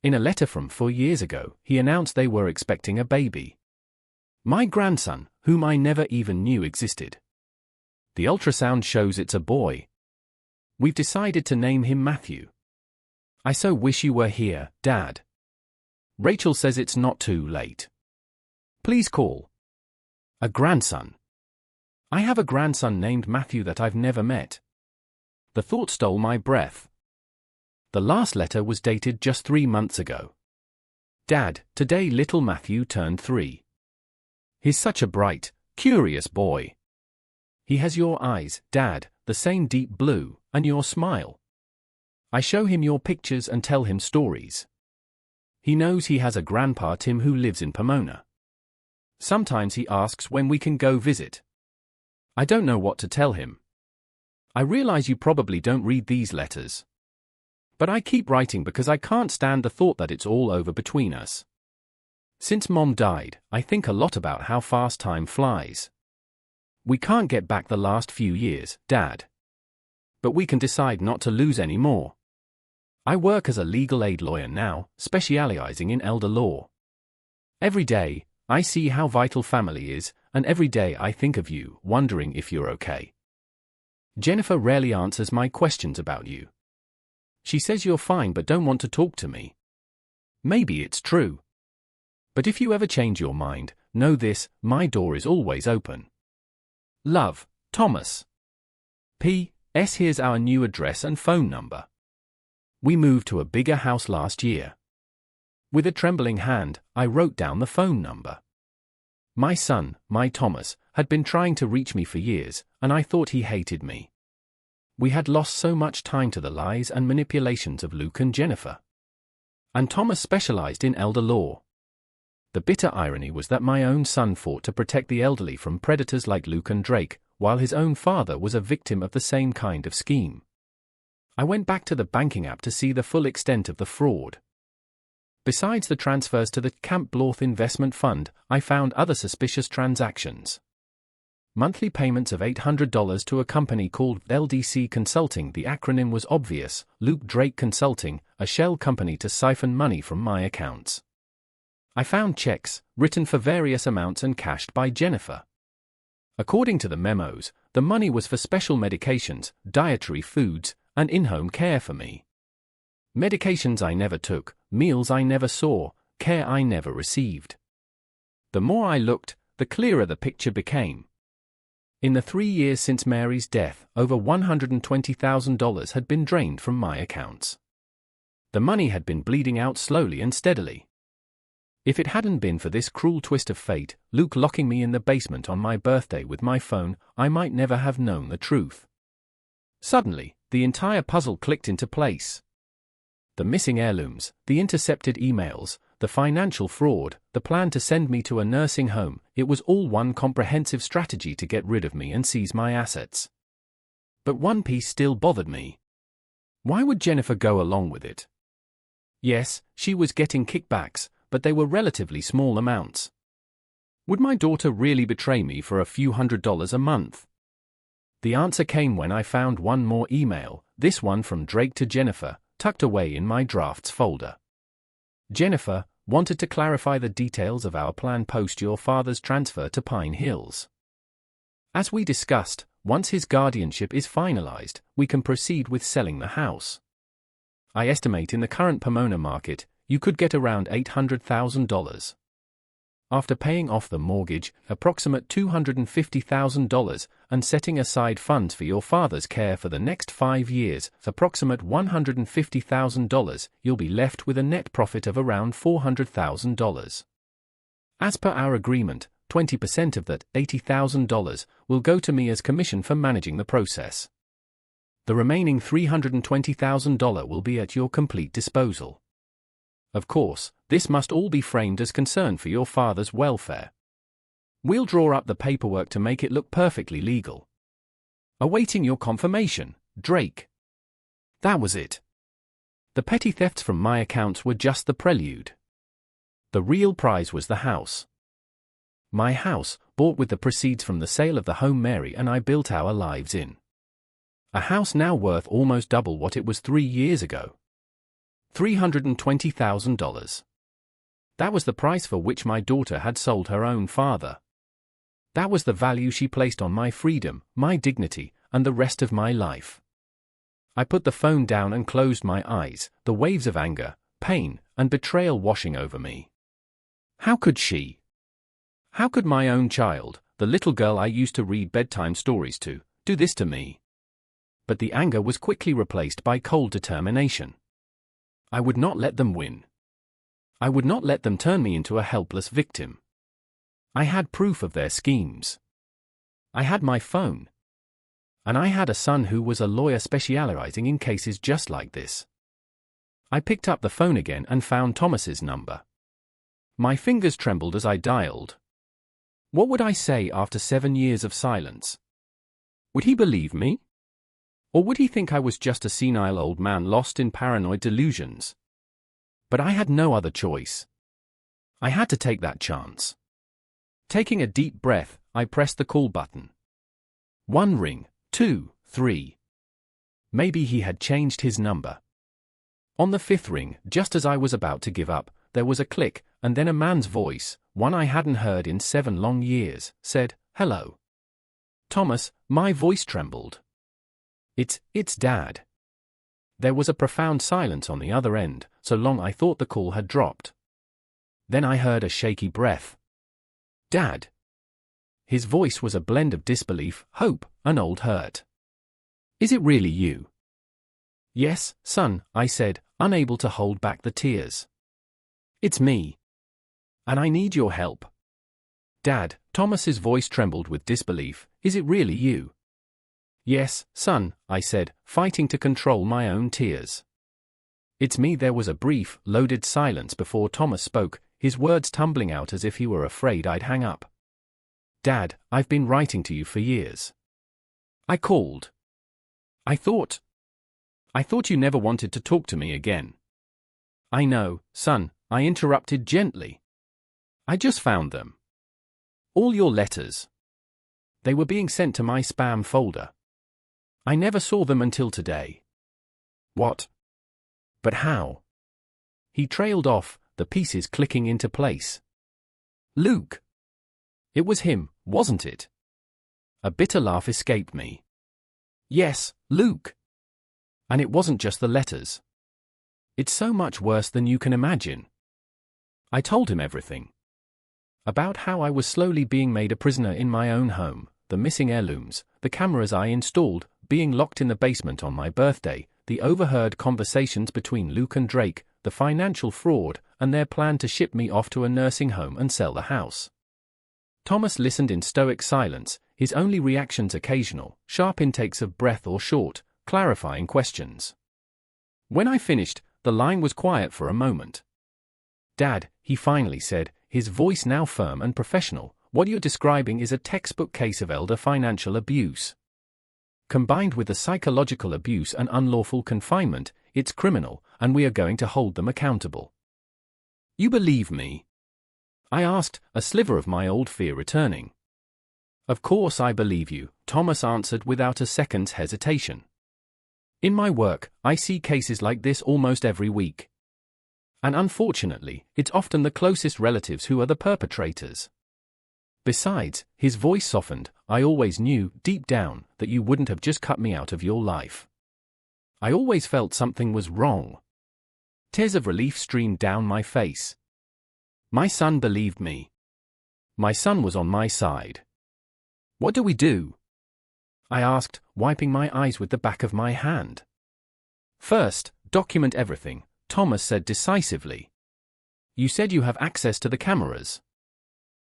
In a letter from 4 years ago, he announced they were expecting a baby. My grandson, whom I never even knew existed. The ultrasound shows it's a boy. We've decided to name him Matthew. I so wish you were here, Dad. Rachel says it's not too late. Please call. A grandson. I have a grandson named Matthew that I've never met. The thought stole my breath. The last letter was dated just 3 months ago. Dad, today little Matthew turned 3. He's such a bright, curious boy. He has your eyes, Dad, the same deep blue, and your smile. I show him your pictures and tell him stories. He knows he has a grandpa Tim who lives in Pomona. Sometimes he asks when we can go visit. I don't know what to tell him. I realize you probably don't read these letters. But I keep writing because I can't stand the thought that it's all over between us. Since Mom died, I think a lot about how fast time flies. We can't get back the last few years, Dad. But we can decide not to lose any more. I work as a legal aid lawyer now, specializing in elder law. Every day, I see how vital family is, and every day I think of you, wondering if you're okay. Jennifer rarely answers my questions about you. She says you're fine but don't want to talk to me. Maybe it's true. But if you ever change your mind, know this, my door is always open. Love, Thomas. P.S. Here's our new address and phone number. We moved to a bigger house last year. With a trembling hand, I wrote down the phone number. My son, my Thomas, had been trying to reach me for years, and I thought he hated me. We had lost so much time to the lies and manipulations of Luke and Jennifer. And Thomas specialized in elder law. The bitter irony was that my own son fought to protect the elderly from predators like Luke and Drake, while his own father was a victim of the same kind of scheme. I went back to the banking app to see the full extent of the fraud. Besides the transfers to the Camp Blorth Investment Fund, I found other suspicious transactions. Monthly payments of $800 to a company called LDC Consulting. The acronym was obvious, Luke Drake Consulting, a shell company to siphon money from my accounts. I found checks, written for various amounts and cashed by Jennifer. According to the memos, the money was for special medications, dietary foods, and in-home care for me. Medications I never took, meals I never saw, care I never received. The more I looked, the clearer the picture became. In the 3 years since Mary's death, over $120,000 had been drained from my accounts. The money had been bleeding out slowly and steadily. If it hadn't been for this cruel twist of fate, Luke locking me in the basement on my birthday with my phone, I might never have known the truth. Suddenly, the entire puzzle clicked into place. The missing heirlooms, the intercepted emails, the financial fraud, the plan to send me to a nursing home, it was all one comprehensive strategy to get rid of me and seize my assets. But one piece still bothered me. Why would Jennifer go along with it? Yes, she was getting kickbacks, but they were relatively small amounts. Would my daughter really betray me for a few $100s a month? The answer came when I found one more email, this one from Drake to Jennifer, tucked away in my drafts folder. Jennifer wanted to clarify the details of our plan post your father's transfer to Pine Hills. As we discussed, once his guardianship is finalized, we can proceed with selling the house. I estimate in the current Pomona market, you could get around $800,000. After paying off the mortgage, approximate $250,000, and setting aside funds for your father's care for the next 5 years, approximate $150,000, you'll be left with a net profit of around $400,000. As per our agreement, 20% of that, $80,000, will go to me as commission for managing the process. The remaining $320,000 will be at your complete disposal. Of course, this must all be framed as concern for your father's welfare. We'll draw up the paperwork to make it look perfectly legal. Awaiting your confirmation, Drake. That was it. The petty thefts from my accounts were just the prelude. The real prize was the house. My house, bought with the proceeds from the sale of the home Mary and I built our lives in. A house now worth almost double what it was 3 years ago. $320,000. That was the price for which my daughter had sold her own father. That was the value she placed on my freedom, my dignity, and the rest of my life. I put the phone down and closed my eyes, the waves of anger, pain, and betrayal washing over me. How could she? How could my own child, the little girl I used to read bedtime stories to, do this to me? But the anger was quickly replaced by cold determination. I would not let them win. I would not let them turn me into a helpless victim. I had proof of their schemes. I had my phone. And I had a son who was a lawyer specializing in cases just like this. I picked up the phone again and found Thomas's number. My fingers trembled as I dialed. What would I say after 7 years of silence? Would he believe me? Or would he think I was just a senile old man lost in paranoid delusions? But I had no other choice. I had to take that chance. Taking a deep breath, I pressed the call button. 1 ring, 2, 3. Maybe he had changed his number. On the 5th ring, just as I was about to give up, there was a click, and then a man's voice, one I hadn't heard in 7 long years, said, "Hello." Thomas, my voice trembled. It's Dad. There was a profound silence on the other end, so long I thought the call had dropped. Then I heard a shaky breath. Dad. His voice was a blend of disbelief, hope, and old hurt. Is it really you? Yes, son, I said, unable to hold back the tears. It's me. And I need your help. Dad, Thomas's voice trembled with disbelief, is it really you? Yes, son, I said, fighting to control my own tears. It's me. There was a brief, loaded silence before Thomas spoke, his words tumbling out as if he were afraid I'd hang up. Dad, I've been writing to you for years. I called. I thought you never wanted to talk to me again. I know, son, I interrupted gently. I just found them. All your letters. They were being sent to my spam folder. I never saw them until today. What? But how? He trailed off, the pieces clicking into place. Luke. It was him, wasn't it? A bitter laugh escaped me. Yes, Luke. And it wasn't just the letters. It's so much worse than you can imagine. I told him everything. About how I was slowly being made a prisoner in my own home, the missing heirlooms, the cameras I installed, being locked in the basement on my birthday, the overheard conversations between Luke and Drake, the financial fraud, and their plan to ship me off to a nursing home and sell the house. Thomas listened in stoic silence, his only reactions occasional, sharp intakes of breath or short, clarifying questions. When I finished, the line was quiet for a moment. Dad, he finally said, his voice now firm and professional, what you're describing is a textbook case of elder financial abuse. Combined with the psychological abuse and unlawful confinement, it's criminal, and we are going to hold them accountable. You believe me? I asked, a sliver of my old fear returning. Of course I believe you, Thomas answered without a second's hesitation. In my work, I see cases like this almost every week. And unfortunately, it's often the closest relatives who are the perpetrators. Besides, his voice softened, I always knew, deep down, that you wouldn't have just cut me out of your life. I always felt something was wrong. Tears of relief streamed down my face. My son believed me. My son was on my side. What do we do? I asked, wiping my eyes with the back of my hand. First, document everything, Thomas said decisively. You said you have access to the cameras.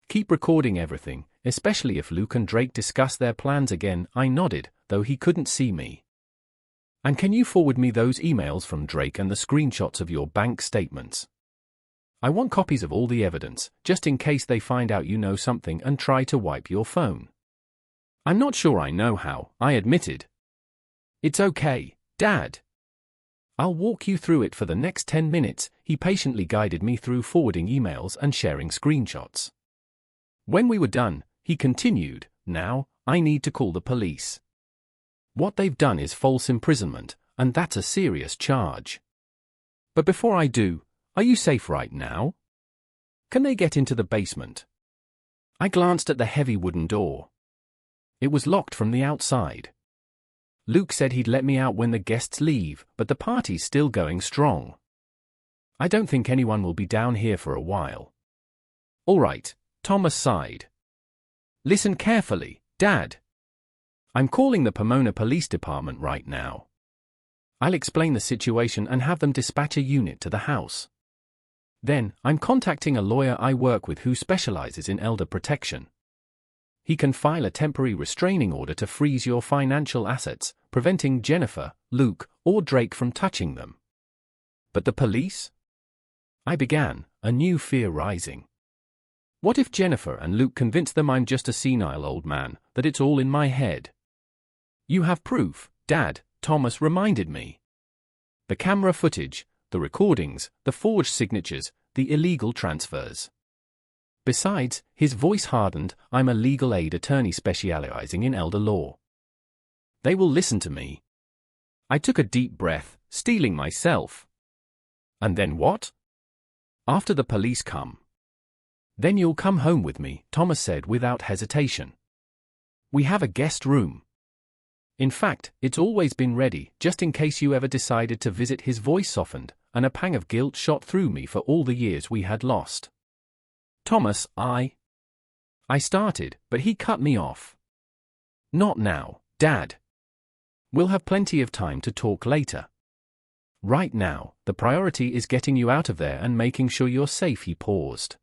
Keep recording everything, especially if Luke and Drake discuss their plans again. I nodded, though he couldn't see me. And can you forward me those emails from Drake and the screenshots of your bank statements? I want copies of all the evidence, just in case they find out you know something and try to wipe your phone. I'm not sure I know how, I admitted. It's okay, Dad. I'll walk you through it for the next 10 minutes, he patiently guided me through forwarding emails and sharing screenshots. When we were done, he continued, now, I need to call the police. What they've done is false imprisonment, and that's a serious charge. But before I do, are you safe right now? Can they get into the basement? I glanced at the heavy wooden door. It was locked from the outside. Luke said he'd let me out when the guests leave, but the party's still going strong. I don't think anyone will be down here for a while. All right, Thomas sighed. Listen carefully, Dad. I'm calling the Pomona Police Department right now. I'll explain the situation and have them dispatch a unit to the house. Then, I'm contacting a lawyer I work with who specializes in elder protection. He can file a temporary restraining order to freeze your financial assets, preventing Jennifer, Luke, or Drake from touching them. But the police? I began, a new fear rising. What if Jennifer and Luke convince them I'm just a senile old man, that it's all in my head? You have proof, Dad, Thomas reminded me. The camera footage, the recordings, the forged signatures, the illegal transfers. Besides, his voice hardened, I'm a legal aid attorney specializing in elder law. They will listen to me. I took a deep breath, steeling myself. And then what? After the police come. Then you'll come home with me, Thomas said without hesitation. We have a guest room. In fact, it's always been ready, just in case you ever decided to visit. His voice softened, and a pang of guilt shot through me for all the years we had lost. Thomas, I started, but he cut me off. Not now, Dad. We'll have plenty of time to talk later. Right now, the priority is getting you out of there and making sure you're safe. He paused.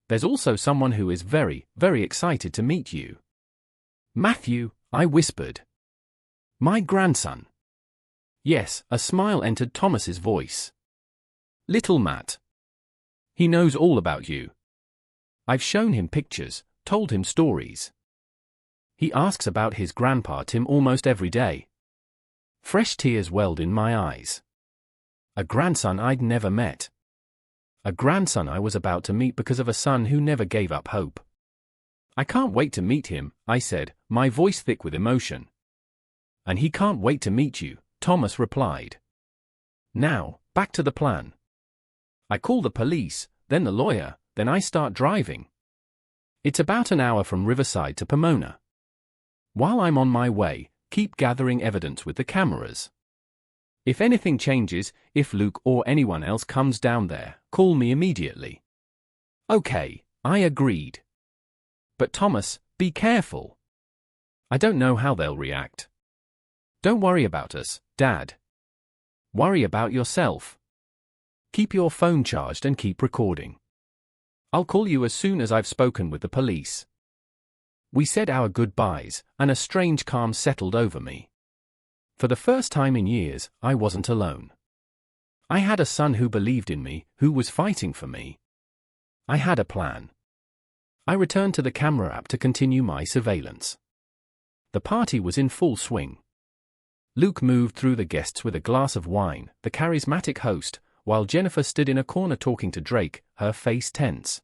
There's also someone who is very, very excited to meet you. Matthew, I whispered. My grandson. Yes, a smile entered Thomas's voice. Little Matt. He knows all about you. I've shown him pictures, told him stories. He asks about his grandpa Tim almost every day. Fresh tears welled in my eyes. A grandson I'd never met. A grandson I was about to meet because of a son who never gave up hope. I can't wait to meet him, I said, my voice thick with emotion. And he can't wait to meet you, Thomas replied. Now, back to the plan. I call the police, then the lawyer, then I start driving. It's about an hour from Riverside to Pomona. While I'm on my way, keep gathering evidence with the cameras. If anything changes, if Luke or anyone else comes down there, call me immediately. Okay, I agreed. But Thomas, be careful. I don't know how they'll react. Don't worry about us, Dad. Worry about yourself. Keep your phone charged and keep recording. I'll call you as soon as I've spoken with the police. We said our goodbyes, and a strange calm settled over me. For the first time in years, I wasn't alone. I had a son who believed in me, who was fighting for me. I had a plan. I returned to the camera app to continue my surveillance. The party was in full swing. Luke moved through the guests with a glass of wine, the charismatic host, while Jennifer stood in a corner talking to Drake, her face tense.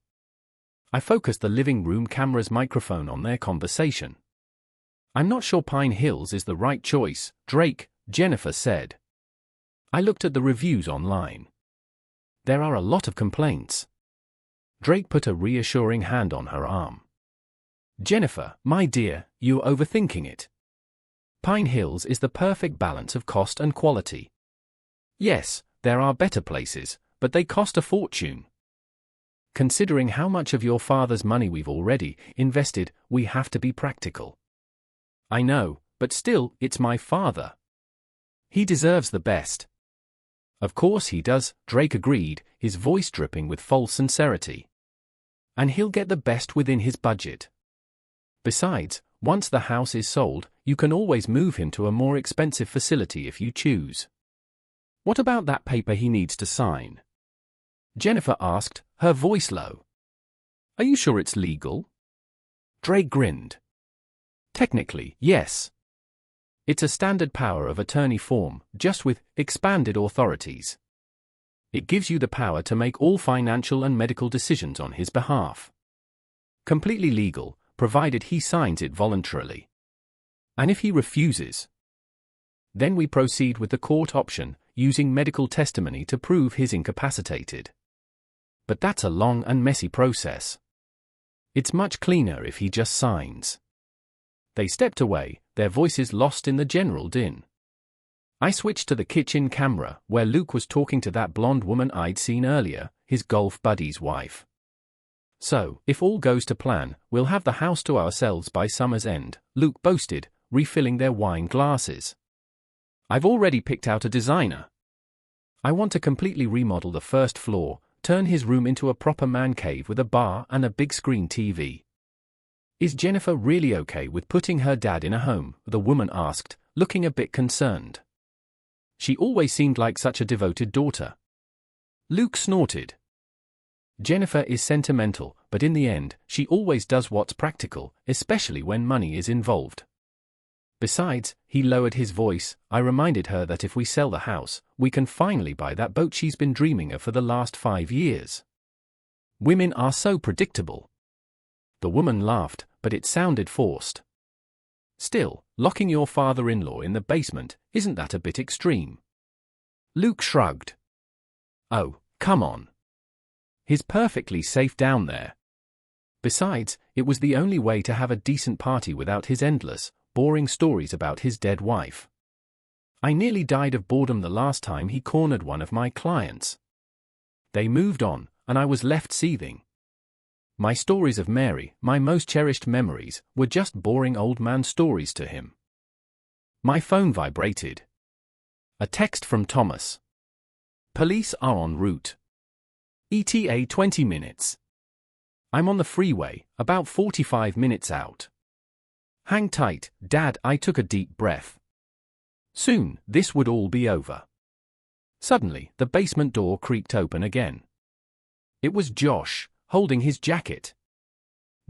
I focused the living room camera's microphone on their conversation. I'm not sure Pine Hills is the right choice, Drake, Jennifer said. I looked at the reviews online. There are a lot of complaints. Drake put a reassuring hand on her arm. Jennifer, my dear, you're overthinking it. Pine Hills is the perfect balance of cost and quality. Yes, there are better places, but they cost a fortune. Considering how much of your father's money we've already invested, we have to be practical. I know, but still, it's my father. He deserves the best. Of course he does, Drake agreed, his voice dripping with false sincerity. And he'll get the best within his budget. Besides, once the house is sold, you can always move him to a more expensive facility if you choose. What about that paper he needs to sign? Jennifer asked, her voice low. Are you sure it's legal? Drake grinned. Technically, yes. It's a standard power of attorney form, just with expanded authorities. It gives you the power to make all financial and medical decisions on his behalf. Completely legal, provided he signs it voluntarily. And if he refuses, then we proceed with the court option, using medical testimony to prove he's incapacitated. But that's a long and messy process. It's much cleaner if he just signs. They stepped away, their voices lost in the general din. I switched to the kitchen camera, where Luke was talking to that blonde woman I'd seen earlier, his golf buddy's wife. So, if all goes to plan, we'll have the house to ourselves by summer's end, Luke boasted, refilling their wine glasses. I've already picked out a designer. I want to completely remodel the first floor, turn his room into a proper man cave with a bar and a big screen TV. Is Jennifer really okay with putting her dad in a home? The woman asked, looking a bit concerned. She always seemed like such a devoted daughter. Luke snorted. Jennifer is sentimental, but in the end, she always does what's practical, especially when money is involved. Besides, he lowered his voice, I reminded her that if we sell the house, we can finally buy that boat she's been dreaming of for the last 5 years. Women are so predictable. The woman laughed, but it sounded forced. Still, locking your father-in-law in the basement, isn't that a bit extreme? Luke shrugged. Oh, come on. He's perfectly safe down there. Besides, it was the only way to have a decent party without his endless, boring stories about his dead wife. I nearly died of boredom the last time he cornered one of my clients. They moved on, and I was left seething. My stories of Mary, my most cherished memories, were just boring old man stories to him. My phone vibrated. A text from Thomas. Police are en route. ETA 20 minutes. I'm on the freeway, about 45 minutes out. Hang tight, Dad, I took a deep breath. Soon, this would all be over. Suddenly, the basement door creaked open again. It was Josh, holding his jacket.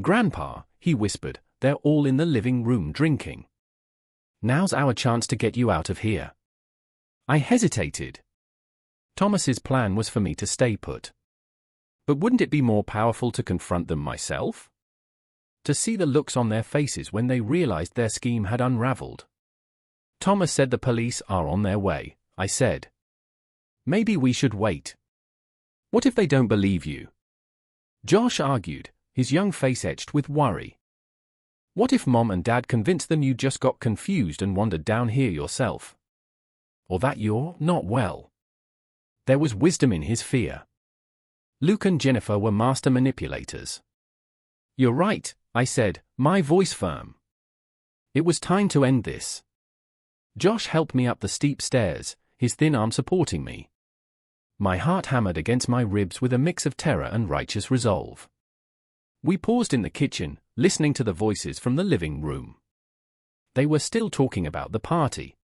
Grandpa, he whispered, they're all in the living room drinking. Now's our chance to get you out of here. I hesitated. Thomas's plan was for me to stay put. But wouldn't it be more powerful to confront them myself? To see the looks on their faces when they realized their scheme had unraveled. Thomas said the police are on their way, I said. Maybe we should wait. What if they don't believe you? Josh argued, his young face etched with worry. What if Mom and Dad convince them you just got confused and wandered down here yourself? Or that you're not well? There was wisdom in his fear. Luke and Jennifer were master manipulators. You're right, I said, my voice firm. It was time to end this. Josh helped me up the steep stairs, his thin arm supporting me. My heart hammered against my ribs with a mix of terror and righteous resolve. We paused in the kitchen, listening to the voices from the living room. They were still talking about the party.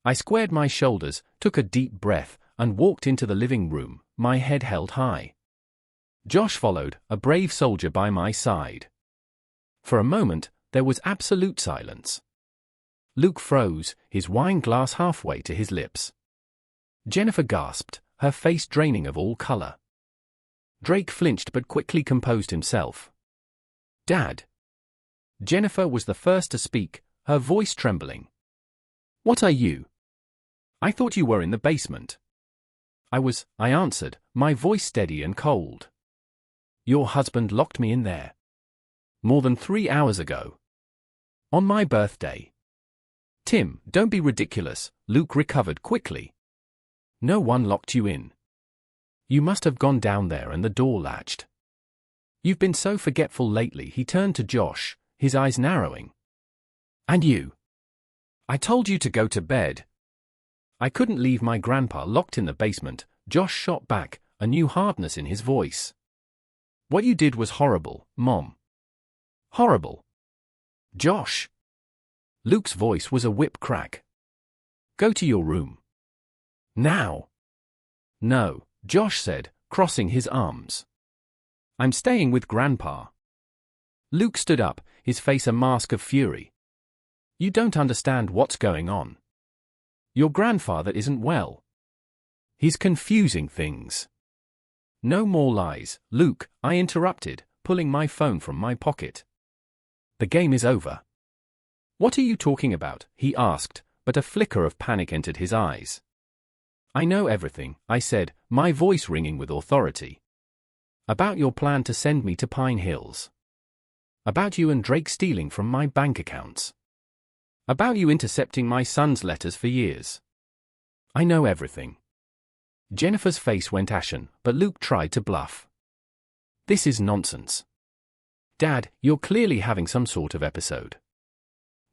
I squared my shoulders, took a deep breath, and walked into the living room, my head held high. Josh followed, a brave soldier by my side. For a moment, there was absolute silence. Luke froze, his wine glass halfway to his lips. Jennifer gasped, her face draining of all color. Drake flinched but quickly composed himself. Dad. Jennifer was the first to speak, her voice trembling. What are you? I thought you were in the basement. I answered, my voice steady and cold. Your husband locked me in there. More than 3 hours ago. On my birthday. Tim, don't be ridiculous, Luke recovered quickly. No one locked you in. You must have gone down there and the door latched. You've been so forgetful lately. He turned to Josh, his eyes narrowing. And you? I told you to go to bed. I couldn't leave my grandpa locked in the basement, Josh shot back, a new hardness in his voice. What you did was horrible, Mom. Horrible. Josh. Luke's voice was a whip crack. Go to your room. Now. No, Josh said, crossing his arms. I'm staying with Grandpa. Luke stood up, his face a mask of fury. You don't understand what's going on. Your grandfather isn't well. He's confusing things. No more lies, Luke, I interrupted, pulling my phone from my pocket. The game is over. What are you talking about? He asked, but a flicker of panic entered his eyes. I know everything, I said, my voice ringing with authority. About your plan to send me to Pine Hills. About you and Drake stealing from my bank accounts. About you intercepting my son's letters for years. I know everything. Jennifer's face went ashen, but Luke tried to bluff. This is nonsense. Dad, you're clearly having some sort of episode.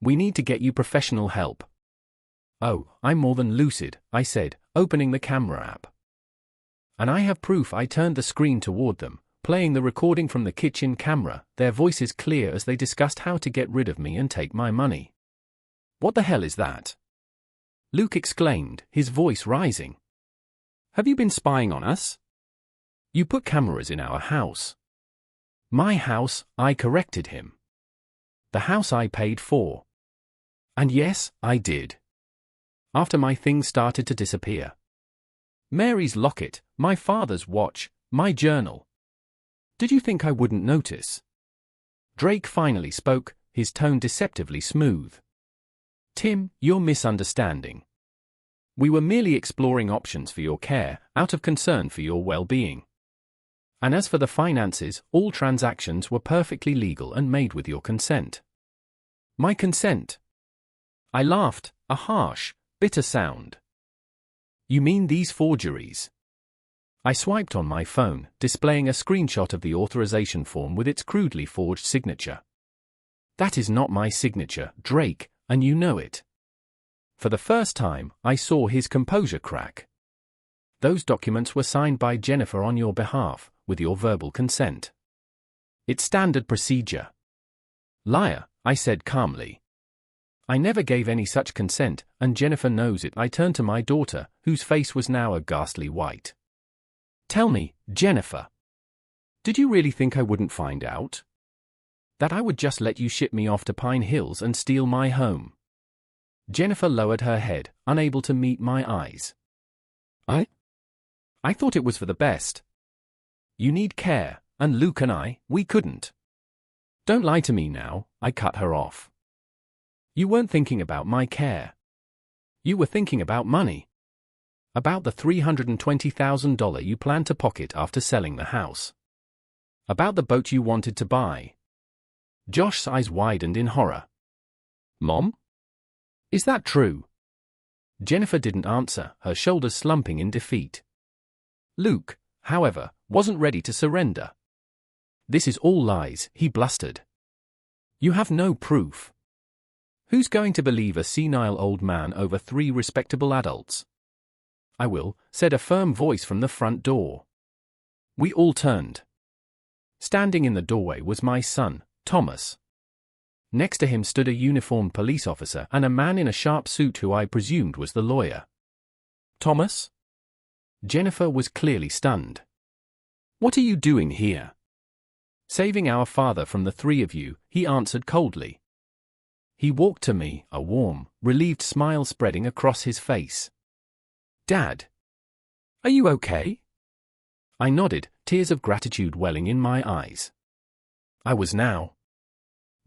We need to get you professional help. Oh, I'm more than lucid, I said, opening the camera app. And I have proof. I turned the screen toward them, playing the recording from the kitchen camera, their voices clear as they discussed how to get rid of me and take my money. What the hell is that? Luke exclaimed, his voice rising. Have you been spying on us? You put cameras in our house. My house, I corrected him. The house I paid for. And yes, I did. After my things started to disappear. Mary's locket, my father's watch, my journal. Did you think I wouldn't notice? Drake finally spoke, his tone deceptively smooth. Tim, you're misunderstanding. We were merely exploring options for your care, out of concern for your well-being. And as for the finances, all transactions were perfectly legal and made with your consent. My consent? I laughed, a harsh, bitter sound. You mean these forgeries? I swiped on my phone, displaying a screenshot of the authorization form with its crudely forged signature. That is not my signature, Drake, and you know it. For the first time, I saw his composure crack. Those documents were signed by Jennifer on your behalf, with your verbal consent. It's standard procedure. Liar, I said calmly. I never gave any such consent, and Jennifer knows it. I turned to my daughter, whose face was now a ghastly white. Tell me, Jennifer. Did you really think I wouldn't find out? That I would just let you ship me off to Pine Hills and steal my home? Jennifer lowered her head, unable to meet my eyes. I thought it was for the best. You need care, and Luke and we couldn't. Don't lie to me now, I cut her off. You weren't thinking about my care. You were thinking about money. About the $320,000 you planned to pocket after selling the house. About the boat you wanted to buy. Josh's eyes widened in horror. Mom? Is that true? Jennifer didn't answer, her shoulders slumping in defeat. Luke, however, wasn't ready to surrender. This is all lies, he blustered. You have no proof. Who's going to believe a senile old man over 3 respectable adults? I will, said a firm voice from the front door. We all turned. Standing in the doorway was my son, Thomas. Next to him stood a uniformed police officer and a man in a sharp suit who I presumed was the lawyer. Thomas? Jennifer was clearly stunned. What are you doing here? Saving our father from the 3 of you, he answered coldly. He walked to me, a warm, relieved smile spreading across his face. Dad? Are you okay? I nodded, tears of gratitude welling in my eyes. I was now.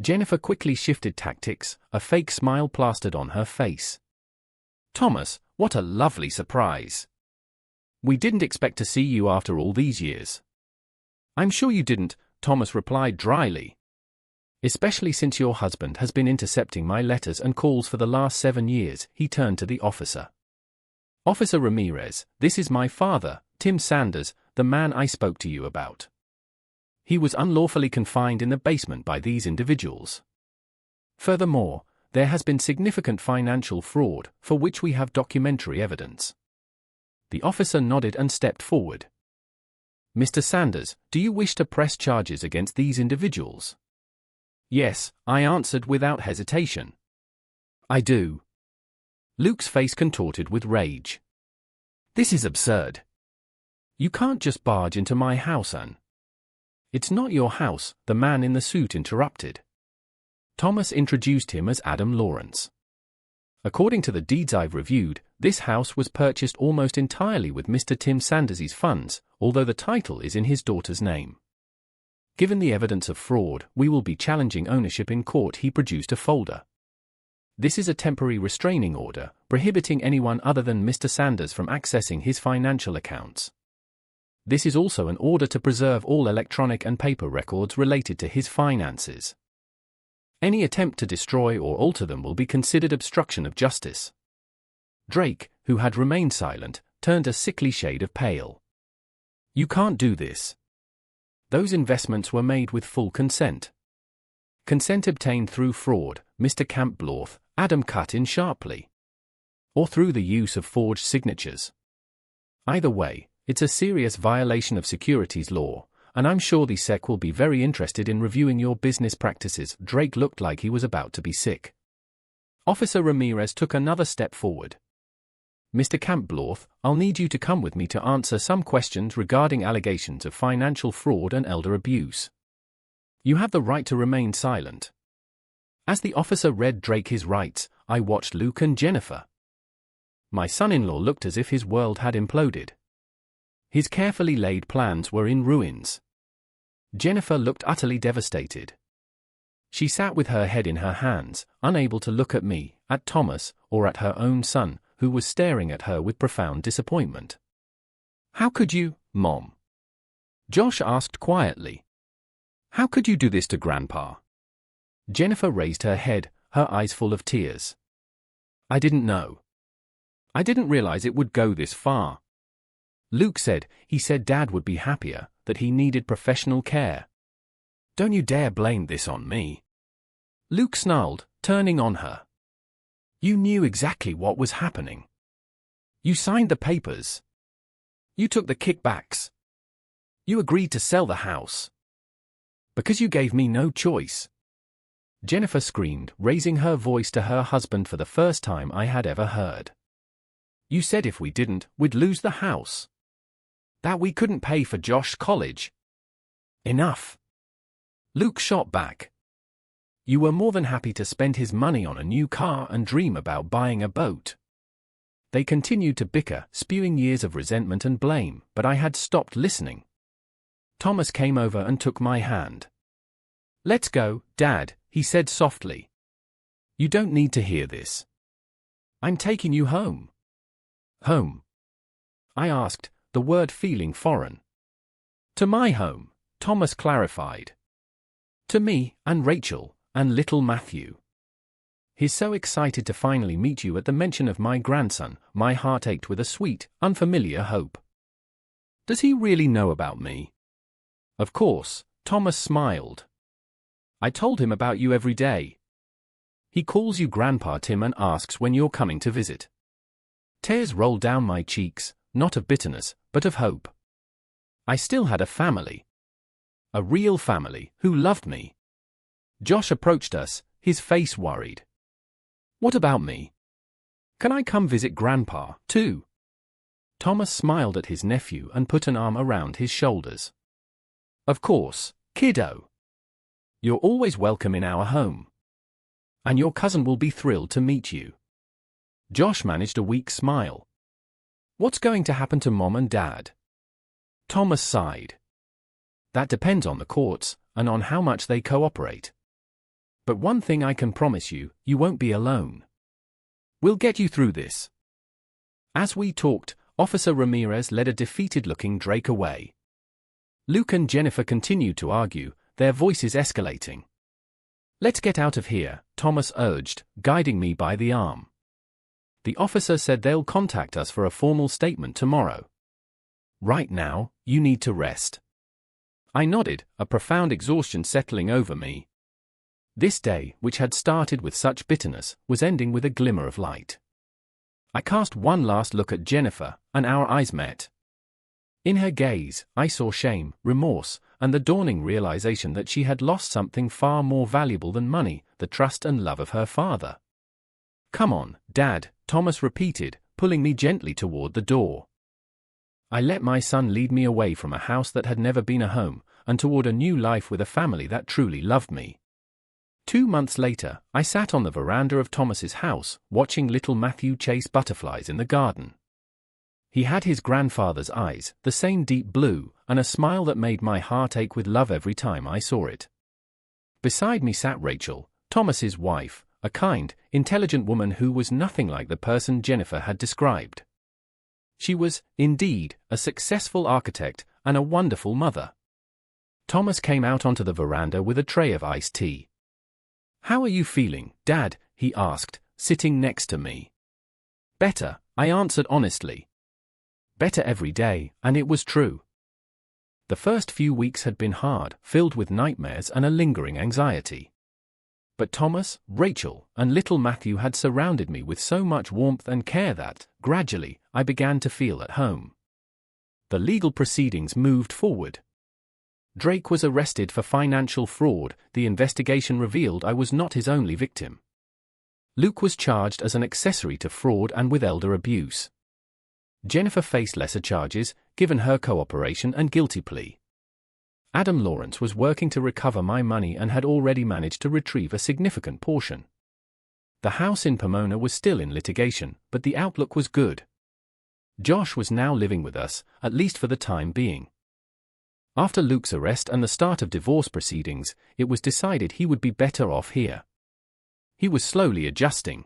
Jennifer quickly shifted tactics, a fake smile plastered on her face. Thomas, what a lovely surprise. We didn't expect to see you after all these years. I'm sure you didn't, Thomas replied dryly. Especially since your husband has been intercepting my letters and calls for the last 7 years, he turned to the officer. Officer Ramirez, this is my father, Tim Sanders, the man I spoke to you about. He was unlawfully confined in the basement by these individuals. Furthermore, there has been significant financial fraud, for which we have documentary evidence. The officer nodded and stepped forward. Mr. Sanders, do you wish to press charges against these individuals? Yes, I answered without hesitation. I do. Luke's face contorted with rage. This is absurd. You can't just barge into my house and... It's not your house, the man in the suit interrupted. Thomas introduced him as Adam Lawrence. According to the deeds I've reviewed, this house was purchased almost entirely with Mr. Tim Sanders' funds, although the title is in his daughter's name. Given the evidence of fraud, we will be challenging ownership in court. He produced a folder. This is a temporary restraining order, prohibiting anyone other than Mr. Sanders from accessing his financial accounts. This is also an order to preserve all electronic and paper records related to his finances. Any attempt to destroy or alter them will be considered obstruction of justice. Drake, who had remained silent, turned a sickly shade of pale. You can't do this. Those investments were made with full consent. Consent obtained through fraud, Mr. Campbloth, Adam cut in sharply. Or through the use of forged signatures. Either way, it's a serious violation of securities law, and I'm sure the SEC will be very interested in reviewing your business practices. Drake looked like he was about to be sick. Officer Ramirez took another step forward. Mr. Campbloth, I'll need you to come with me to answer some questions regarding allegations of financial fraud and elder abuse. You have the right to remain silent. As the officer read Drake his rights, I watched Luke and Jennifer. My son-in-law looked as if his world had imploded. His carefully laid plans were in ruins. Jennifer looked utterly devastated. She sat with her head in her hands, unable to look at me, at Thomas, or at her own son, who was staring at her with profound disappointment. How could you, Mom? Josh asked quietly. How could you do this to Grandpa? Jennifer raised her head, her eyes full of tears. I didn't know. I didn't realize it would go this far. Luke said, he said Dad would be happier, that he needed professional care. Don't you dare blame this on me. Luke snarled, turning on her. You knew exactly what was happening. You signed the papers. You took the kickbacks. You agreed to sell the house. Because you gave me no choice. Jennifer screamed, raising her voice to her husband for the first time I had ever heard. You said if we didn't, we'd lose the house. That we couldn't pay for Josh's college. Enough. Luke shot back. You were more than happy to spend his money on a new car and dream about buying a boat. They continued to bicker, spewing years of resentment and blame, but I had stopped listening. Thomas came over and took my hand. Let's go, Dad, he said softly. You don't need to hear this. I'm taking you home. Home? I asked, the word feeling foreign. To my home, Thomas clarified. To me, and Rachel, and little Matthew. He's so excited to finally meet you. At the mention of my grandson, my heart ached with a sweet, unfamiliar hope. Does he really know about me? Of course, Thomas smiled. I told him about you every day. He calls you Grandpa Tim and asks when you're coming to visit. Tears rolled down my cheeks, not of bitterness, but of hope. I still had a family. A real family, who loved me. Josh approached us, his face worried. What about me? Can I come visit Grandpa, too? Thomas smiled at his nephew and put an arm around his shoulders. Of course, kiddo. You're always welcome in our home. And your cousin will be thrilled to meet you. Josh managed a weak smile. What's going to happen to Mom and Dad? Thomas sighed. That depends on the courts, and on how much they cooperate. But one thing I can promise you, you won't be alone. We'll get you through this. As we talked, Officer Ramirez led a defeated-looking Drake away. Luke and Jennifer continued to argue, their voices escalating. Let's get out of here, Thomas urged, guiding me by the arm. The officer said they'll contact us for a formal statement tomorrow. Right now, you need to rest. I nodded, a profound exhaustion settling over me. This day, which had started with such bitterness, was ending with a glimmer of light. I cast one last look at Jennifer, and our eyes met. In her gaze, I saw shame, remorse, and the dawning realization that she had lost something far more valuable than money, the trust and love of her father. Come on, Dad, Thomas repeated, pulling me gently toward the door. I let my son lead me away from a house that had never been a home, and toward a new life with a family that truly loved me. 2 months later, I sat on the veranda of Thomas's house, watching little Matthew chase butterflies in the garden. He had his grandfather's eyes, the same deep blue, and a smile that made my heart ache with love every time I saw it. Beside me sat Rachel, Thomas's wife, a kind, intelligent woman who was nothing like the person Jennifer had described. She was, indeed, a successful architect and a wonderful mother. Thomas came out onto the veranda with a tray of iced tea. "How are you feeling, Dad?" he asked, sitting next to me. "Better," I answered honestly. Better every day, and it was true. The first few weeks had been hard, filled with nightmares and a lingering anxiety. But Thomas, Rachel, and little Matthew had surrounded me with so much warmth and care that, gradually, I began to feel at home. The legal proceedings moved forward. Drake was arrested for financial fraud. The investigation revealed I was not his only victim. Luke was charged as an accessory to fraud and with elder abuse. Jennifer faced lesser charges, given her cooperation and guilty plea. Adam Lawrence was working to recover my money and had already managed to retrieve a significant portion. The house in Pomona was still in litigation, but the outlook was good. Josh was now living with us, at least for the time being. After Luke's arrest and the start of divorce proceedings, it was decided he would be better off here. He was slowly adjusting.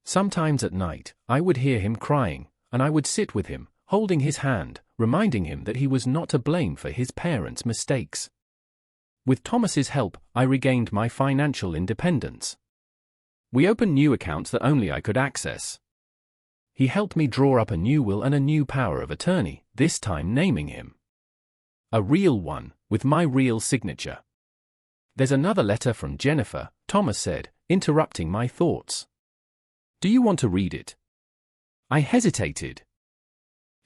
Sometimes at night, I would hear him crying, and I would sit with him, holding his hand, reminding him that he was not to blame for his parents' mistakes. With Thomas's help, I regained my financial independence. We opened new accounts that only I could access. He helped me draw up a new will and a new power of attorney, this time naming him. A real one, with my real signature. "There's another letter from Jennifer," Thomas said, interrupting my thoughts. "Do you want to read it?" I hesitated.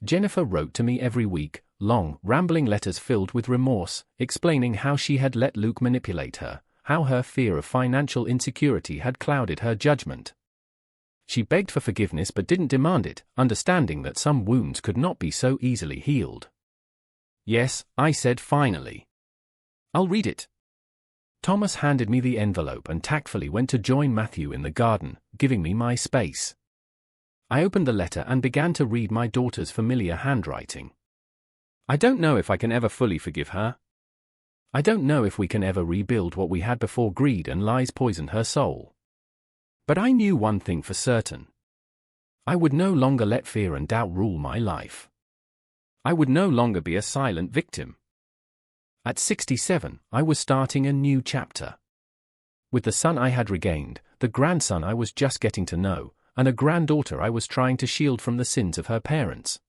Jennifer wrote to me every week, long, rambling letters filled with remorse, explaining how she had let Luke manipulate her, how her fear of financial insecurity had clouded her judgment. She begged for forgiveness but didn't demand it, understanding that some wounds could not be so easily healed. "Yes," I said finally. "I'll read it." Thomas handed me the envelope and tactfully went to join Matthew in the garden, giving me my space. I opened the letter and began to read my daughter's familiar handwriting. "I don't know if I can ever fully forgive her. I don't know if we can ever rebuild what we had before greed and lies poisoned her soul. But I knew one thing for certain. I would no longer let fear and doubt rule my life. I would no longer be a silent victim. At 67, I was starting a new chapter. With the son I had regained, the grandson I was just getting to know, and a granddaughter I was trying to shield from the sins of her parents.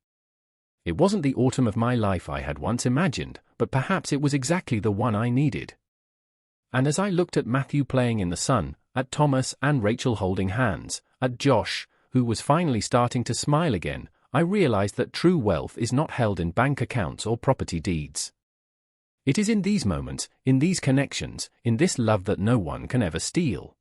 It wasn't the autumn of my life I had once imagined, but perhaps it was exactly the one I needed. And as I looked at Matthew playing in the sun, at Thomas and Rachel holding hands, at Josh, who was finally starting to smile again, I realized that true wealth is not held in bank accounts or property deeds. It is in these moments, in these connections, in this love that no one can ever steal.